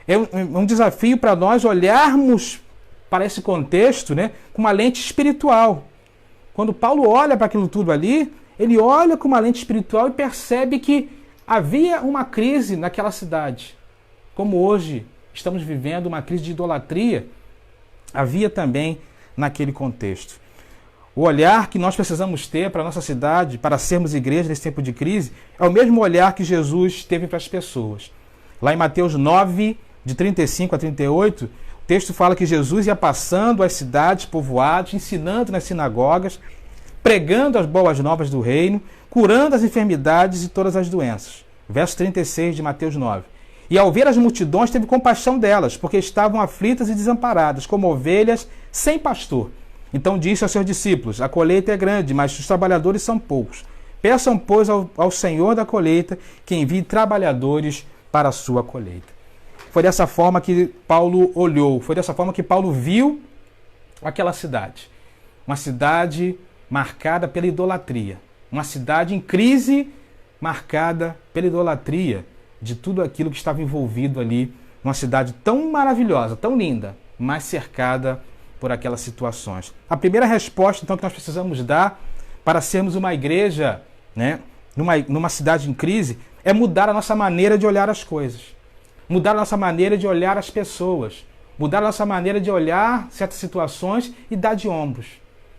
é um desafio para nós olharmos para esse contexto, né, com uma lente espiritual. Quando Paulo olha para aquilo tudo ali, ele olha com uma lente espiritual e percebe que havia uma crise naquela cidade. Como hoje estamos vivendo uma crise de idolatria, havia também naquele contexto. O olhar que nós precisamos ter para a nossa cidade, para sermos igreja nesse tempo de crise, é o mesmo olhar que Jesus teve para as pessoas. Lá em Mateus 9, de 35 a 38, o texto fala que Jesus ia passando as cidades povoadas, ensinando nas sinagogas, pregando as boas novas do reino, curando as enfermidades e todas as doenças. Verso 36 de Mateus 9. E ao ver as multidões, teve compaixão delas, porque estavam aflitas e desamparadas, como ovelhas sem pastor. Então disse aos seus discípulos: a colheita é grande, mas os trabalhadores são poucos. Peçam, pois, ao Senhor da colheita que envie trabalhadores para a sua colheita. Foi dessa forma que Paulo olhou, foi dessa forma que Paulo viu aquela cidade. Uma cidade marcada pela idolatria. Uma cidade em crise marcada pela idolatria de tudo aquilo que estava envolvido ali. Uma cidade tão maravilhosa, tão linda, mas cercada por aquelas situações. A primeira resposta, então, que nós precisamos dar para sermos uma igreja, né, numa cidade em crise, é mudar a nossa maneira de olhar as coisas. Mudar a nossa maneira de olhar as pessoas. Mudar a nossa maneira de olhar certas situações e dar de ombros.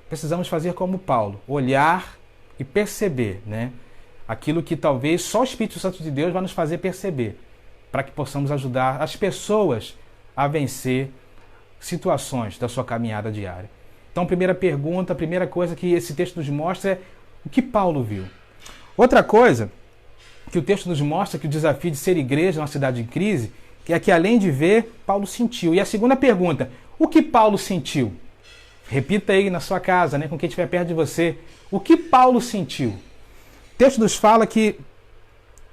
Precisamos fazer como Paulo, olhar e perceber, né, aquilo que talvez só o Espírito Santo de Deus vai nos fazer perceber, para que possamos ajudar as pessoas a vencer situações da sua caminhada diária. Então, primeira pergunta, a primeira coisa que esse texto nos mostra é o que Paulo viu. Outra coisa que o texto nos mostra, que o desafio de ser igreja numa cidade em crise, que é que além de ver, Paulo sentiu. E a segunda pergunta, o que Paulo sentiu? Repita aí na sua casa, né, com quem estiver perto de você. O que Paulo sentiu? O texto nos fala que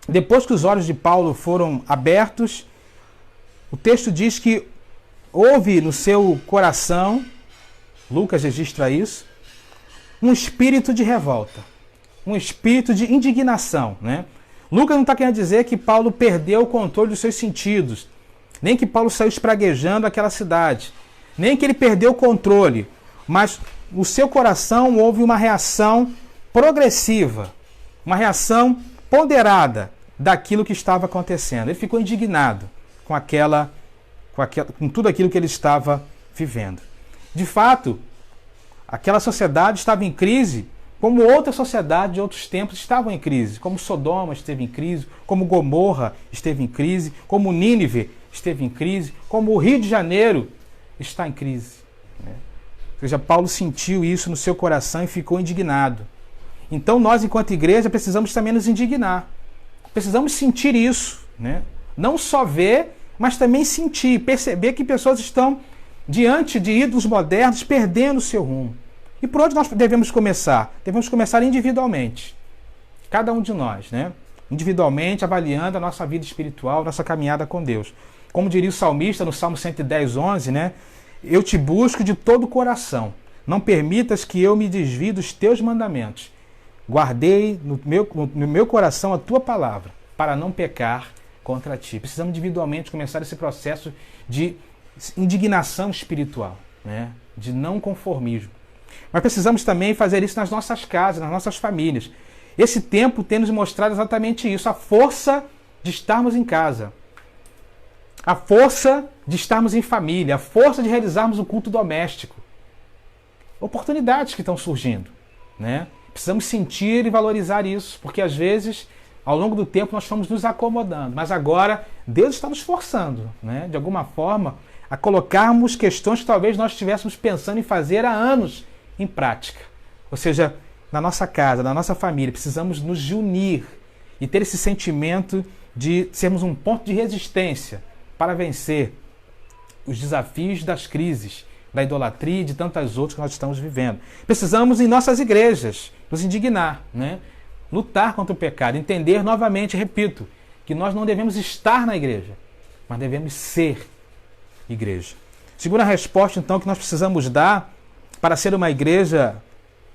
depois que os olhos de Paulo foram abertos, o texto diz que houve no seu coração, Lucas registra isso, um espírito de revolta, um espírito de indignação, né? Lucas não está querendo dizer que Paulo perdeu o controle dos seus sentidos, nem que Paulo saiu espraguejando aquela cidade, nem que ele perdeu o controle, mas no seu coração houve uma reação progressiva, uma reação ponderada daquilo que estava acontecendo. Ele ficou indignado com tudo aquilo que ele estava vivendo. De fato, aquela sociedade estava em crise, como outras sociedades de outros tempos estavam em crise, como Sodoma esteve em crise, como Gomorra esteve em crise, como Nínive esteve em crise, como o Rio de Janeiro está em crise. Ou seja, Paulo sentiu isso no seu coração e ficou indignado. Então nós, enquanto igreja, precisamos também nos indignar. Precisamos sentir isso, né? Não só ver, mas também sentir, perceber que pessoas estão diante de ídolos modernos perdendo o seu rumo. E por onde nós devemos começar? Devemos começar individualmente. Cada um de nós, né? Individualmente, avaliando a nossa vida espiritual, nossa caminhada com Deus. Como diria o salmista no Salmo 110, 11, né? Eu te busco de todo o coração. Não permitas que eu me desvie dos teus mandamentos. Guardei no meu coração a tua palavra, para não pecar contra ti. Precisamos individualmente começar esse processo de indignação espiritual, né? De não conformismo. Mas precisamos também fazer isso nas nossas casas, nas nossas famílias. Esse tempo tem nos mostrado exatamente isso, a força de estarmos em casa, a força de estarmos em família, a força de realizarmos o culto doméstico. Oportunidades que estão surgindo, né? Precisamos sentir e valorizar isso, porque às vezes, ao longo do tempo, nós estamos nos acomodando. Mas agora, Deus está nos forçando, né, de alguma forma, a colocarmos questões que talvez nós estivéssemos pensando em fazer há anos em prática. Ou seja, na nossa casa, na nossa família, precisamos nos unir e ter esse sentimento de sermos um ponto de resistência para vencer os desafios das crises, da idolatria e de tantas outras que nós estamos vivendo. Precisamos, em nossas igrejas, nos indignar, né? Lutar contra o pecado, entender novamente, repito, que nós não devemos estar na igreja, mas devemos ser igreja. Segunda resposta, então, que nós precisamos dar para ser uma igreja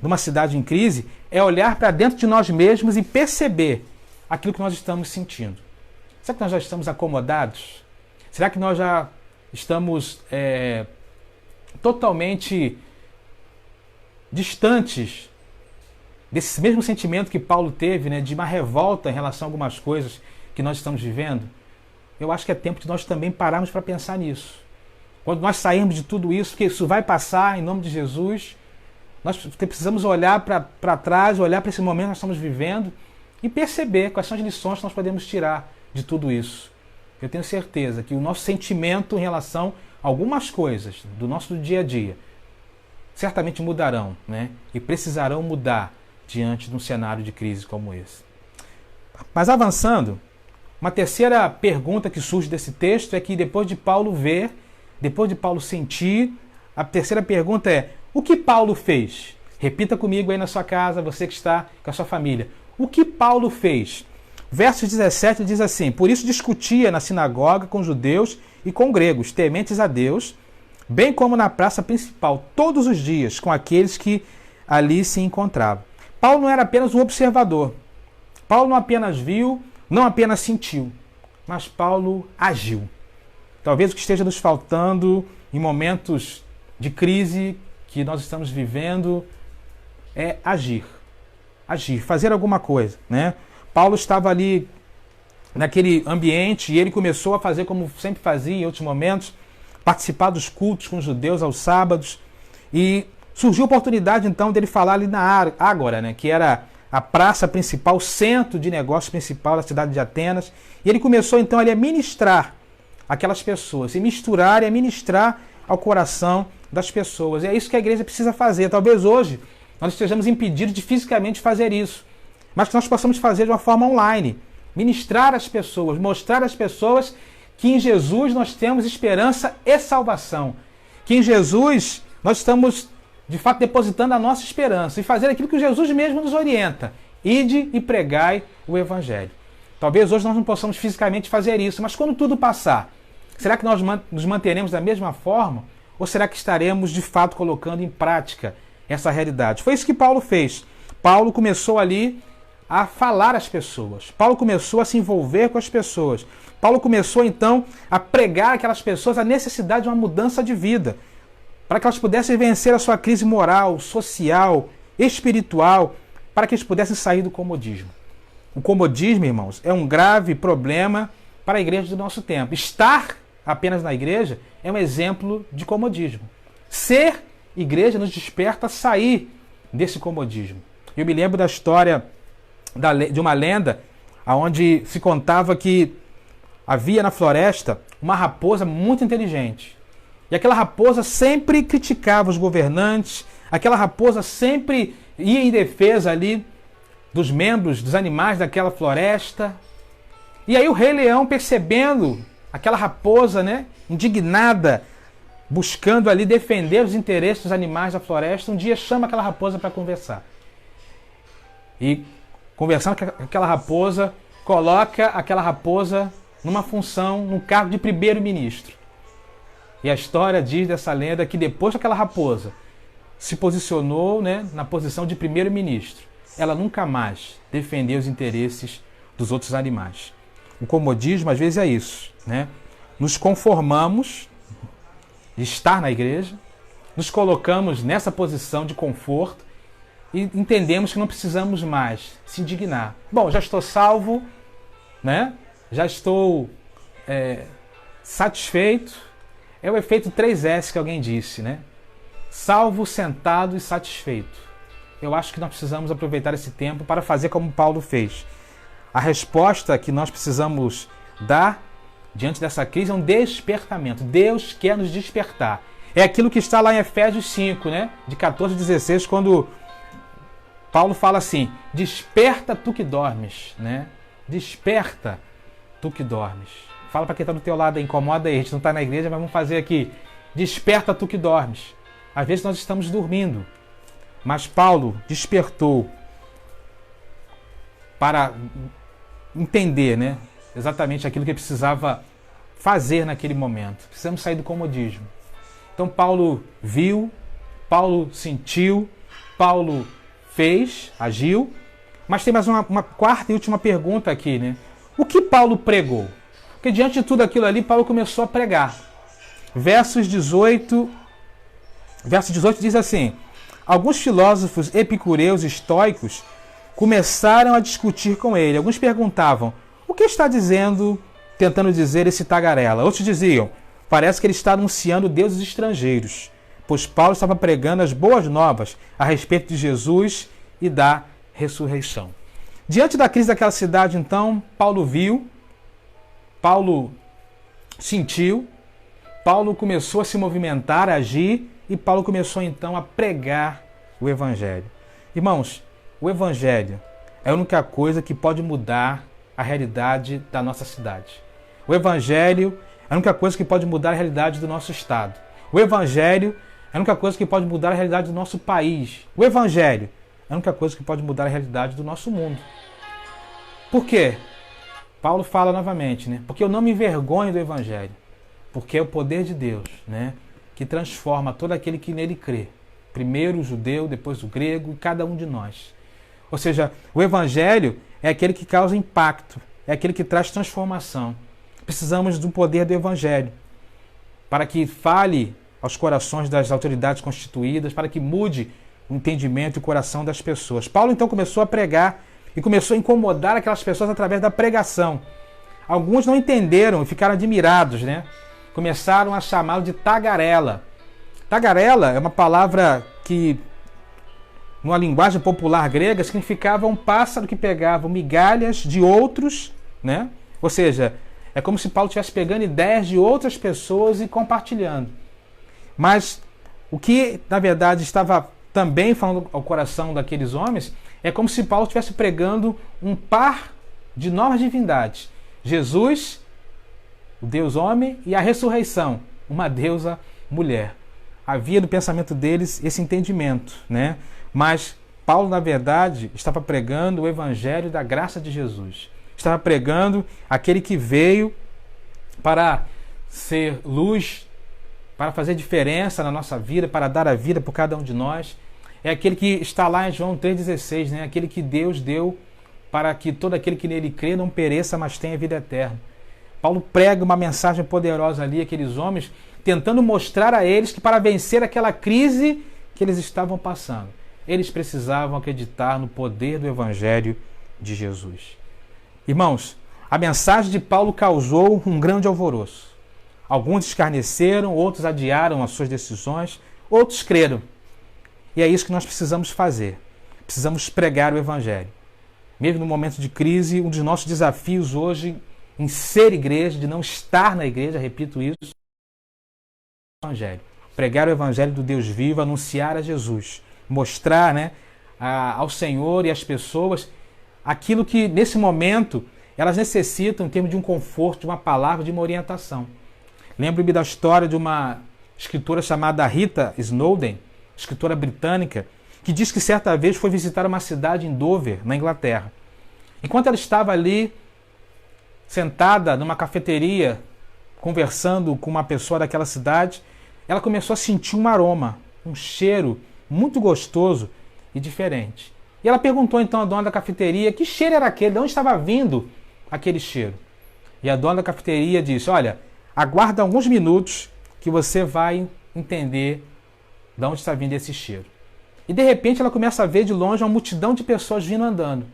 numa cidade em crise é olhar para dentro de nós mesmos e perceber aquilo que nós estamos sentindo. Será que nós já estamos acomodados? Será que nós já estamos totalmente distantes desse mesmo sentimento que Paulo teve, né, de uma revolta em relação a algumas coisas que nós estamos vivendo? Eu acho que é tempo de nós também pararmos para pensar nisso. Quando nós sairmos de tudo isso, porque isso vai passar em nome de Jesus, Nós precisamos olhar para trás, olhar para esse momento que nós estamos vivendo e perceber quais são as lições que nós podemos tirar de tudo isso. Eu tenho certeza que o nosso sentimento em relação a algumas coisas do nosso dia a dia certamente mudarão, né? E precisarão mudar diante de um cenário de crise como esse. Mas avançando, uma terceira pergunta que surge desse texto é que depois de Paulo ver, depois de Paulo sentir, a terceira pergunta é: o que Paulo fez? Repita comigo aí na sua casa, você que está com a sua família. O que Paulo fez? Verso 17 diz assim: por isso discutia na sinagoga com judeus e com gregos, tementes a Deus, bem como na praça principal, todos os dias, com aqueles que ali se encontravam. Paulo não era apenas um observador. Paulo não apenas viu, não apenas sentiu, mas Paulo agiu. Talvez o que esteja nos faltando em momentos de crise que nós estamos vivendo é agir. Agir, fazer alguma coisa, né? Paulo estava ali naquele ambiente e ele começou a fazer como sempre fazia em outros momentos, participar dos cultos com os judeus aos sábados, e surgiu a oportunidade então dele falar ali na Ágora, né, que era a praça principal, o centro de negócio principal da cidade de Atenas, e ele começou então ali a ministrar aquelas pessoas, se misturar e a ministrar ao coração das pessoas. E é isso que a igreja precisa fazer. Talvez hoje nós estejamos impedidos de fisicamente fazer isso, mas que nós possamos fazer de uma forma online, ministrar às pessoas, mostrar às pessoas que em Jesus nós temos esperança e salvação, que em Jesus nós estamos de fato depositando a nossa esperança e fazer aquilo que Jesus mesmo nos orienta: ide e pregai o Evangelho. Talvez hoje nós não possamos fisicamente fazer isso, mas quando tudo passar, será que nós nos manteremos da mesma forma? Ou será que estaremos de fato colocando em prática essa realidade? Foi isso que Paulo fez. Paulo começou ali a falar às pessoas. Paulo começou a se envolver com as pessoas. Paulo começou então a pregar àquelas pessoas a necessidade de uma mudança de vida, para que elas pudessem vencer a sua crise moral, social, espiritual, para que eles pudessem sair do comodismo. O comodismo, irmãos, é um grave problema para a igreja do nosso tempo. Estar apenas na igreja é um exemplo de comodismo. Ser igreja nos desperta a sair desse comodismo. Eu me lembro da história de uma lenda onde se contava que havia na floresta uma raposa muito inteligente. E aquela raposa sempre criticava os governantes, aquela raposa sempre ia em defesa ali dos membros, dos animais daquela floresta. E aí o Rei Leão, percebendo aquela raposa, né, indignada, buscando ali defender os interesses dos animais da floresta, um dia chama aquela raposa para conversar. E conversando com aquela raposa, coloca aquela raposa numa função, num cargo de primeiro-ministro. E a história diz dessa lenda que depois que aquela raposa se posicionou, né, na posição de primeiro-ministro, ela nunca mais defendeu os interesses dos outros animais. O comodismo às vezes é isso, né? Nos conformamos de estar na igreja, nos colocamos nessa posição de conforto e entendemos que não precisamos mais se indignar. Bom, já estou salvo, né? Já estou satisfeito. É o efeito 3S que alguém disse, né? Salvo, sentado e satisfeito. Eu acho que nós precisamos aproveitar esse tempo para fazer como Paulo fez. A resposta que nós precisamos dar diante dessa crise é um despertamento. Deus quer nos despertar. É aquilo que está lá em Efésios 5, né? De 14 a 16, quando Paulo fala assim: desperta tu que dormes, né? Desperta tu que dormes. Fala para quem está do teu lado aí, incomoda aí. A gente não está na igreja, mas vamos fazer aqui. Desperta tu que dormes. Às vezes nós estamos dormindo, mas Paulo despertou para entender, né, exatamente aquilo que ele precisava fazer naquele momento. Precisamos sair do comodismo. Então Paulo viu, Paulo sentiu, Paulo fez, agiu, mas tem mais uma quarta e última pergunta aqui, né? O que Paulo pregou? Porque diante de tudo aquilo ali, Paulo começou a pregar. Verso 18 diz assim: alguns filósofos epicureus e estoicos começaram a discutir com ele. Alguns perguntavam: o que está dizendo, tentando dizer esse tagarela? Outros diziam: parece que ele está anunciando deuses estrangeiros. pois Paulo estava pregando as boas novas a respeito de Jesus e da ressurreição. Diante da crise daquela cidade, então, Paulo viu, Paulo sentiu, Paulo começou a se movimentar, a agir, e Paulo começou então a pregar o Evangelho. Irmãos, o Evangelho é a única coisa que pode mudar a realidade da nossa cidade. O Evangelho é a única coisa que pode mudar a realidade do nosso estado. O Evangelho é a única coisa que pode mudar a realidade do nosso país. O Evangelho é a única coisa que pode mudar a realidade do nosso mundo. Por quê? Paulo fala novamente, né? Porque eu não me envergonho do Evangelho. Porque é o poder de Deus, né? Que transforma todo aquele que nele crê. Primeiro o judeu, depois o grego e cada um de nós. Ou seja, o Evangelho é aquele que causa impacto, é aquele que traz transformação. Precisamos do poder do Evangelho para que fale aos corações das autoridades constituídas, para que mude o entendimento e o coração das pessoas. Paulo então começou a pregar e começou a incomodar aquelas pessoas através da pregação. Alguns não entenderam e ficaram admirados, né? Começaram a chamá-lo de tagarela. Tagarela é uma palavra que, numa linguagem popular grega, significava um pássaro que pegava migalhas de outros, né? Ou seja, é como se Paulo estivesse pegando ideias de outras pessoas e compartilhando. Mas o que, na verdade, estava também falando ao coração daqueles homens é como se Paulo estivesse pregando um par de novas divindades. Jesus, o Deus homem, e a ressurreição, uma deusa mulher. Havia no pensamento deles esse entendimento, né? Mas Paulo, na verdade, estava pregando o evangelho da graça de Jesus. Estava pregando aquele que veio para ser luz, para fazer diferença na nossa vida, para dar a vida por cada um de nós. É aquele que está lá em João 3,16, né? Aquele que Deus deu para que todo aquele que nele crê não pereça, mas tenha vida eterna. Paulo prega uma mensagem poderosa ali, aqueles homens, tentando mostrar a eles que para vencer aquela crise que eles estavam passando, eles precisavam acreditar no poder do Evangelho de Jesus. Irmãos, a mensagem de Paulo causou um grande alvoroço. Alguns escarneceram, outros adiaram as suas decisões, outros creram. E é isso que nós precisamos fazer. Precisamos pregar o Evangelho. Mesmo no momento de crise, um dos nossos desafios hoje em ser igreja, de não estar na igreja, repito isso, é o Evangelho. Pregar o Evangelho do Deus vivo, anunciar a Jesus, mostrar, né, ao Senhor e às pessoas aquilo que nesse momento elas necessitam em termos de um conforto, de uma palavra, de uma orientação. Lembro-me da história de uma escritora chamada Rita Snowden, escritora britânica, que diz que certa vez foi visitar uma cidade em Dover, na Inglaterra. Enquanto ela estava ali, sentada numa cafeteria, conversando com uma pessoa daquela cidade, ela começou a sentir um aroma, um cheiro muito gostoso e diferente. E ela perguntou então à dona da cafeteria que cheiro era aquele, de onde estava vindo aquele cheiro. E a dona da cafeteria disse: olha, aguarda alguns minutos que você vai entender de onde está vindo esse cheiro. E de repente ela começa a ver de longe uma multidão de pessoas vindo andando.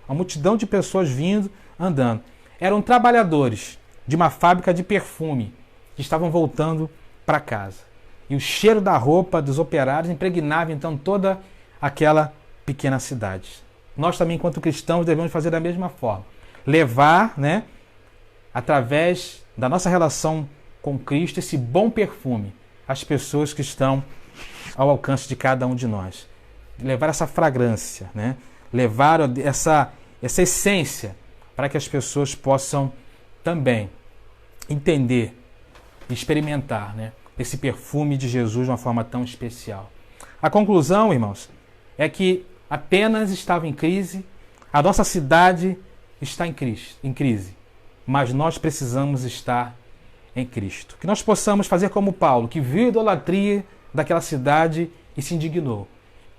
Uma multidão de pessoas vindo andando. Eram trabalhadores de uma fábrica de perfume que estavam voltando para casa. E o cheiro da roupa dos operários impregnava então toda aquela pequena cidade. Nós também, enquanto cristãos, devemos fazer da mesma forma. Levar, né, através da nossa relação com Cristo, esse bom perfume às pessoas que estão ao alcance de cada um de nós. Levar essa fragrância, né? Levar essa essência para que as pessoas possam também entender e experimentar, né, esse perfume de Jesus de uma forma tão especial. A conclusão, irmãos, é que Atenas estava em crise, a nossa cidade está em crise, mas nós precisamos estar em Cristo. Que nós possamos fazer como Paulo, que viu a idolatria daquela cidade e se indignou.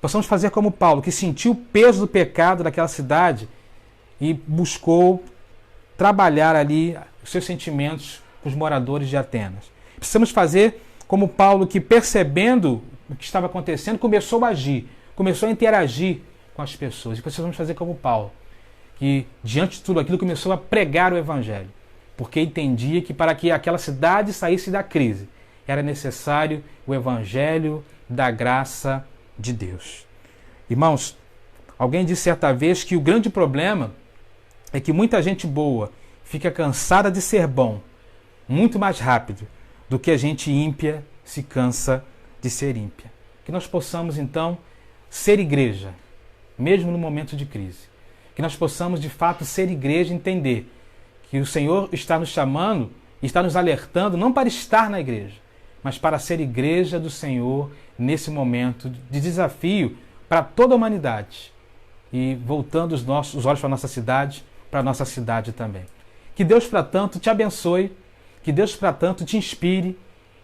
Possamos fazer como Paulo, que sentiu o peso do pecado daquela cidade e buscou trabalhar ali os seus sentimentos com os moradores de Atenas. Precisamos fazer como Paulo, que percebendo o que estava acontecendo, começou a agir, começou a interagir com as pessoas. E precisamos fazer como Paulo, que diante de tudo aquilo começou a pregar o Evangelho, porque entendia que para que aquela cidade saísse da crise, era necessário o Evangelho da graça de Deus. Irmãos, alguém disse certa vez que o grande problema é que muita gente boa fica cansada de ser bom muito mais rápido do que a gente ímpia se cansa de ser ímpia. Que nós possamos, então, ser igreja, mesmo no momento de crise. Que nós possamos, de fato, ser igreja e entender que o Senhor está nos chamando, está nos alertando, não para estar na igreja, mas para ser igreja do Senhor nesse momento de desafio para toda a humanidade. E voltando os olhos para a nossa cidade também. Que Deus, para tanto, te abençoe, que Deus, para tanto, te inspire.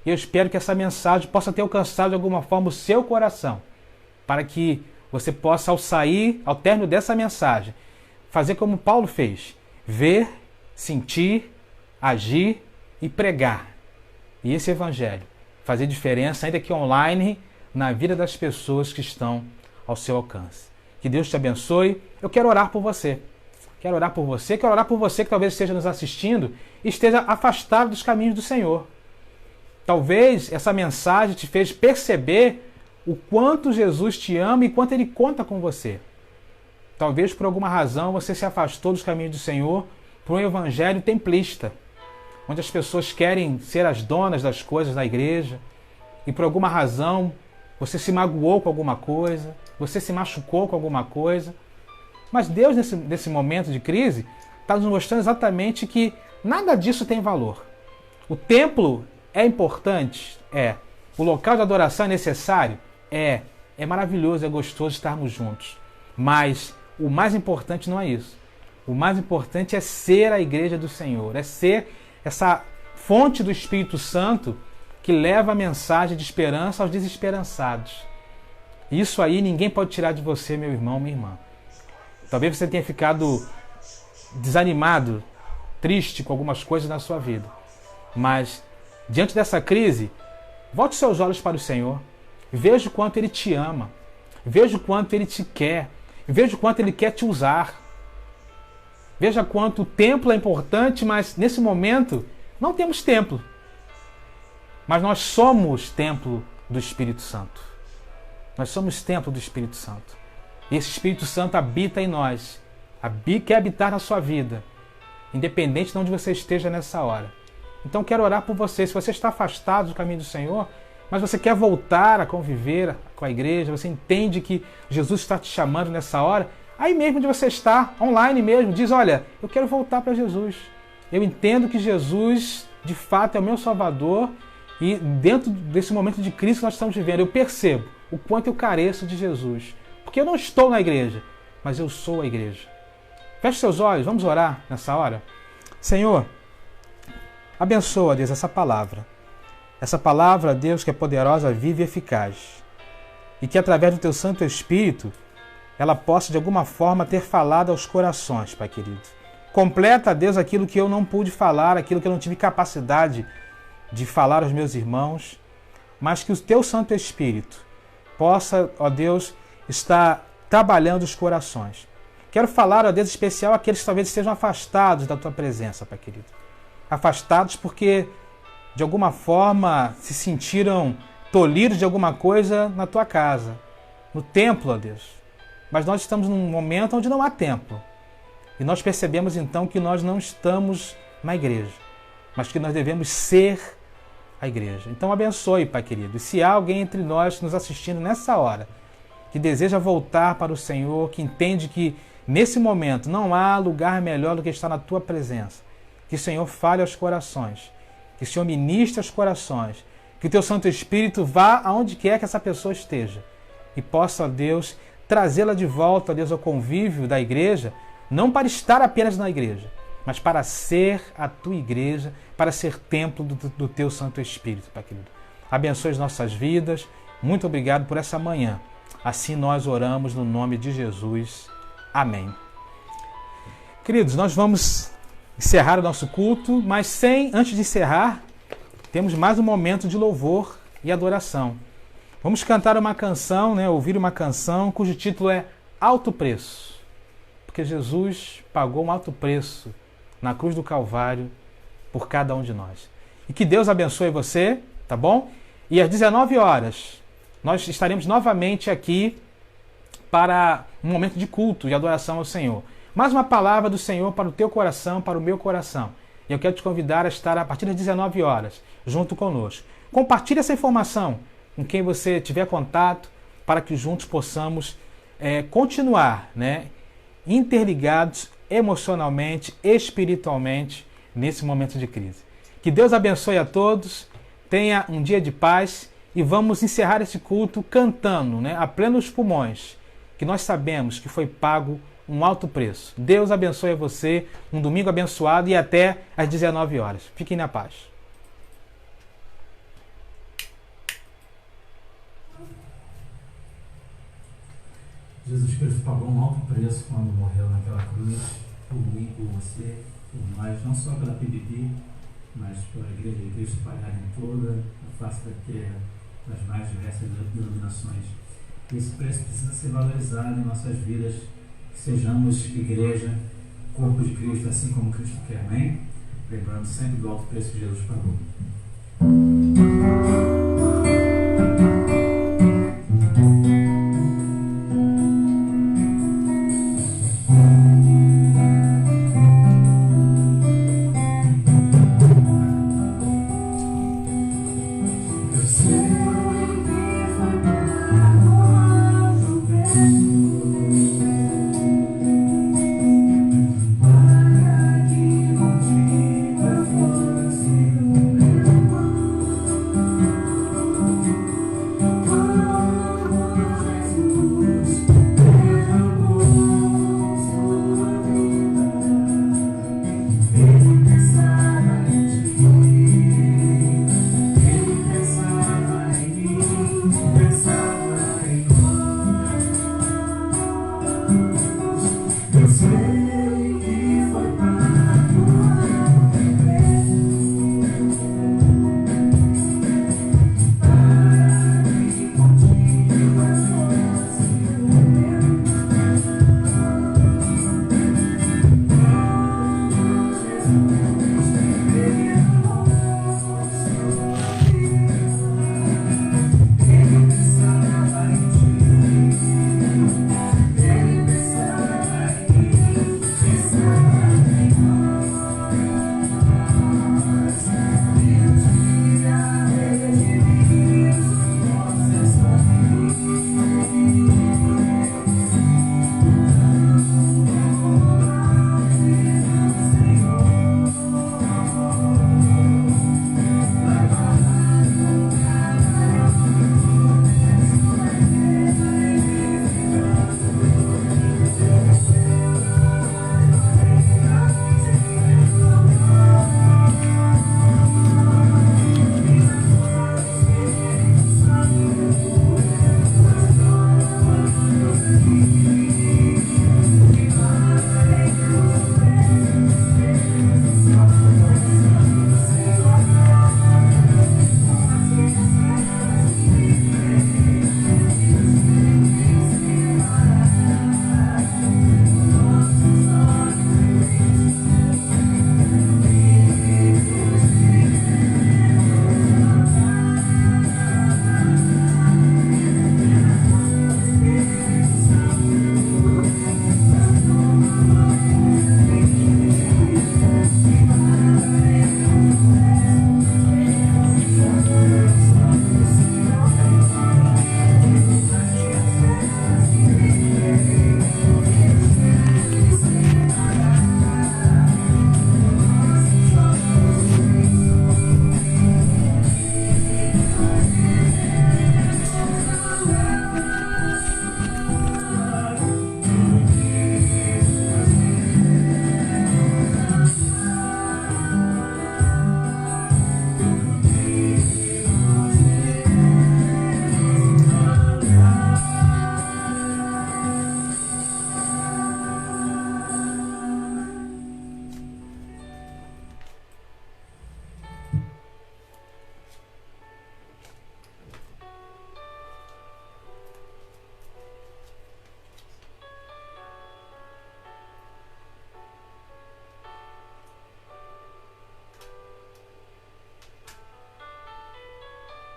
E eu espero que essa mensagem possa ter alcançado de alguma forma o seu coração, para que você possa, ao término dessa mensagem, fazer como Paulo fez: ver, sentir, agir e pregar. E esse evangelho fazer diferença, ainda que online, na vida das pessoas que estão ao seu alcance. Que Deus te abençoe. Eu quero orar por você. Quero orar por você que talvez esteja nos assistindo e esteja afastado dos caminhos do Senhor. Talvez essa mensagem te fez perceber o quanto Jesus te ama e quanto Ele conta com você. Talvez por alguma razão você se afastou dos caminhos do Senhor por um evangelho templista, onde as pessoas querem ser as donas das coisas da igreja e por alguma razão você se magoou com alguma coisa, você se machucou com alguma coisa. Mas Deus, nesse momento de crise, está nos mostrando exatamente que nada disso tem valor. O templo é importante? É. O local de adoração é necessário? É. É maravilhoso, é gostoso estarmos juntos. Mas o mais importante não é isso. O mais importante é ser a igreja do Senhor, é ser essa fonte do Espírito Santo que leva a mensagem de esperança aos desesperançados. Isso aí ninguém pode tirar de você, meu irmão, minha irmã. Talvez você tenha ficado desanimado, triste com algumas coisas na sua vida. Mas, diante dessa crise, volte seus olhos para o Senhor. Veja o quanto Ele te ama. Veja o quanto Ele te quer. Veja o quanto Ele quer te usar. Veja quanto o templo é importante, mas nesse momento não temos templo. Mas nós somos templo do Espírito Santo. Nós somos templo do Espírito Santo. E esse Espírito Santo habita em nós, quer habitar na sua vida, independente de onde você esteja nessa hora. Então quero orar por você. Se você está afastado do caminho do Senhor, mas você quer voltar a conviver com a igreja, você entende que Jesus está te chamando nessa hora, aí mesmo onde você está, online mesmo, diz: olha, eu quero voltar para Jesus. Eu entendo que Jesus, de fato, é o meu Salvador e dentro desse momento de crise que nós estamos vivendo, eu percebo o quanto eu careço de Jesus. Porque eu não estou na igreja, mas eu sou a igreja. Feche seus olhos, vamos orar nessa hora. Senhor, abençoa, Deus, essa palavra. Essa palavra, Deus, que é poderosa, viva e eficaz. E que através do Teu Santo Espírito, ela possa de alguma forma ter falado aos corações, Pai querido. Completa, Deus, aquilo que eu não pude falar, aquilo que eu não tive capacidade de falar aos meus irmãos, mas que o Teu Santo Espírito possa, ó Deus, estar trabalhando os corações. Quero falar, ó Deus, em especial aqueles que talvez estejam afastados da Tua presença, Pai querido. Afastados porque, de alguma forma, se sentiram tolhidos de alguma coisa na Tua casa, no templo, ó Deus. Mas nós estamos num momento onde não há templo. E nós percebemos, então, que nós não estamos na igreja, mas que nós devemos ser a igreja. Então abençoe, Pai querido. E se há alguém entre nós nos assistindo nessa hora, que deseja voltar para o Senhor, que entende que nesse momento não há lugar melhor do que estar na Tua presença, que o Senhor fale aos corações, que o Senhor ministre aos corações, que o Teu Santo Espírito vá aonde quer que essa pessoa esteja e possa, ó Deus, trazê-la de volta, ó Deus, ao convívio da igreja, não para estar apenas na igreja, mas para ser a Tua igreja, para ser templo do Teu Santo Espírito, Pai querido. Abençoe as nossas vidas. Muito obrigado por essa manhã. Assim nós oramos no nome de Jesus. Amém. Queridos, nós vamos encerrar o nosso culto, mas antes de encerrar, temos mais um momento de louvor e adoração. Vamos cantar uma canção, ouvir uma canção cujo título é Alto Preço. Porque Jesus pagou um alto preço na cruz do Calvário por cada um de nós. E que Deus abençoe você, tá bom? E às 19 horas, nós estaremos novamente aqui para um momento de culto e adoração ao Senhor. Mais uma palavra do Senhor para o teu coração, para o meu coração. E eu quero te convidar a estar a partir das 19 horas, junto conosco. Compartilhe essa informação com quem você tiver contato, para que juntos possamos continuar, né, interligados emocionalmente, espiritualmente, nesse momento de crise. Que Deus abençoe a todos, tenha um dia de paz e vamos encerrar esse culto cantando, né, a plenos pulmões, que nós sabemos que foi pago um alto preço. Deus abençoe você, um domingo abençoado e até às 19 horas. Fiquem na paz. Jesus Cristo pagou um alto preço quando morreu naquela cruz, por mim, por você, por nós, não só pela PBP, mas pela Igreja de Cristo espalhada em toda a face da terra, das mais diversas denominações. Esse preço precisa ser valorizado em nossas vidas, que sejamos igreja, corpo de Cristo, assim como Cristo quer, amém? Lembrando sempre do alto preço que Jesus pagou.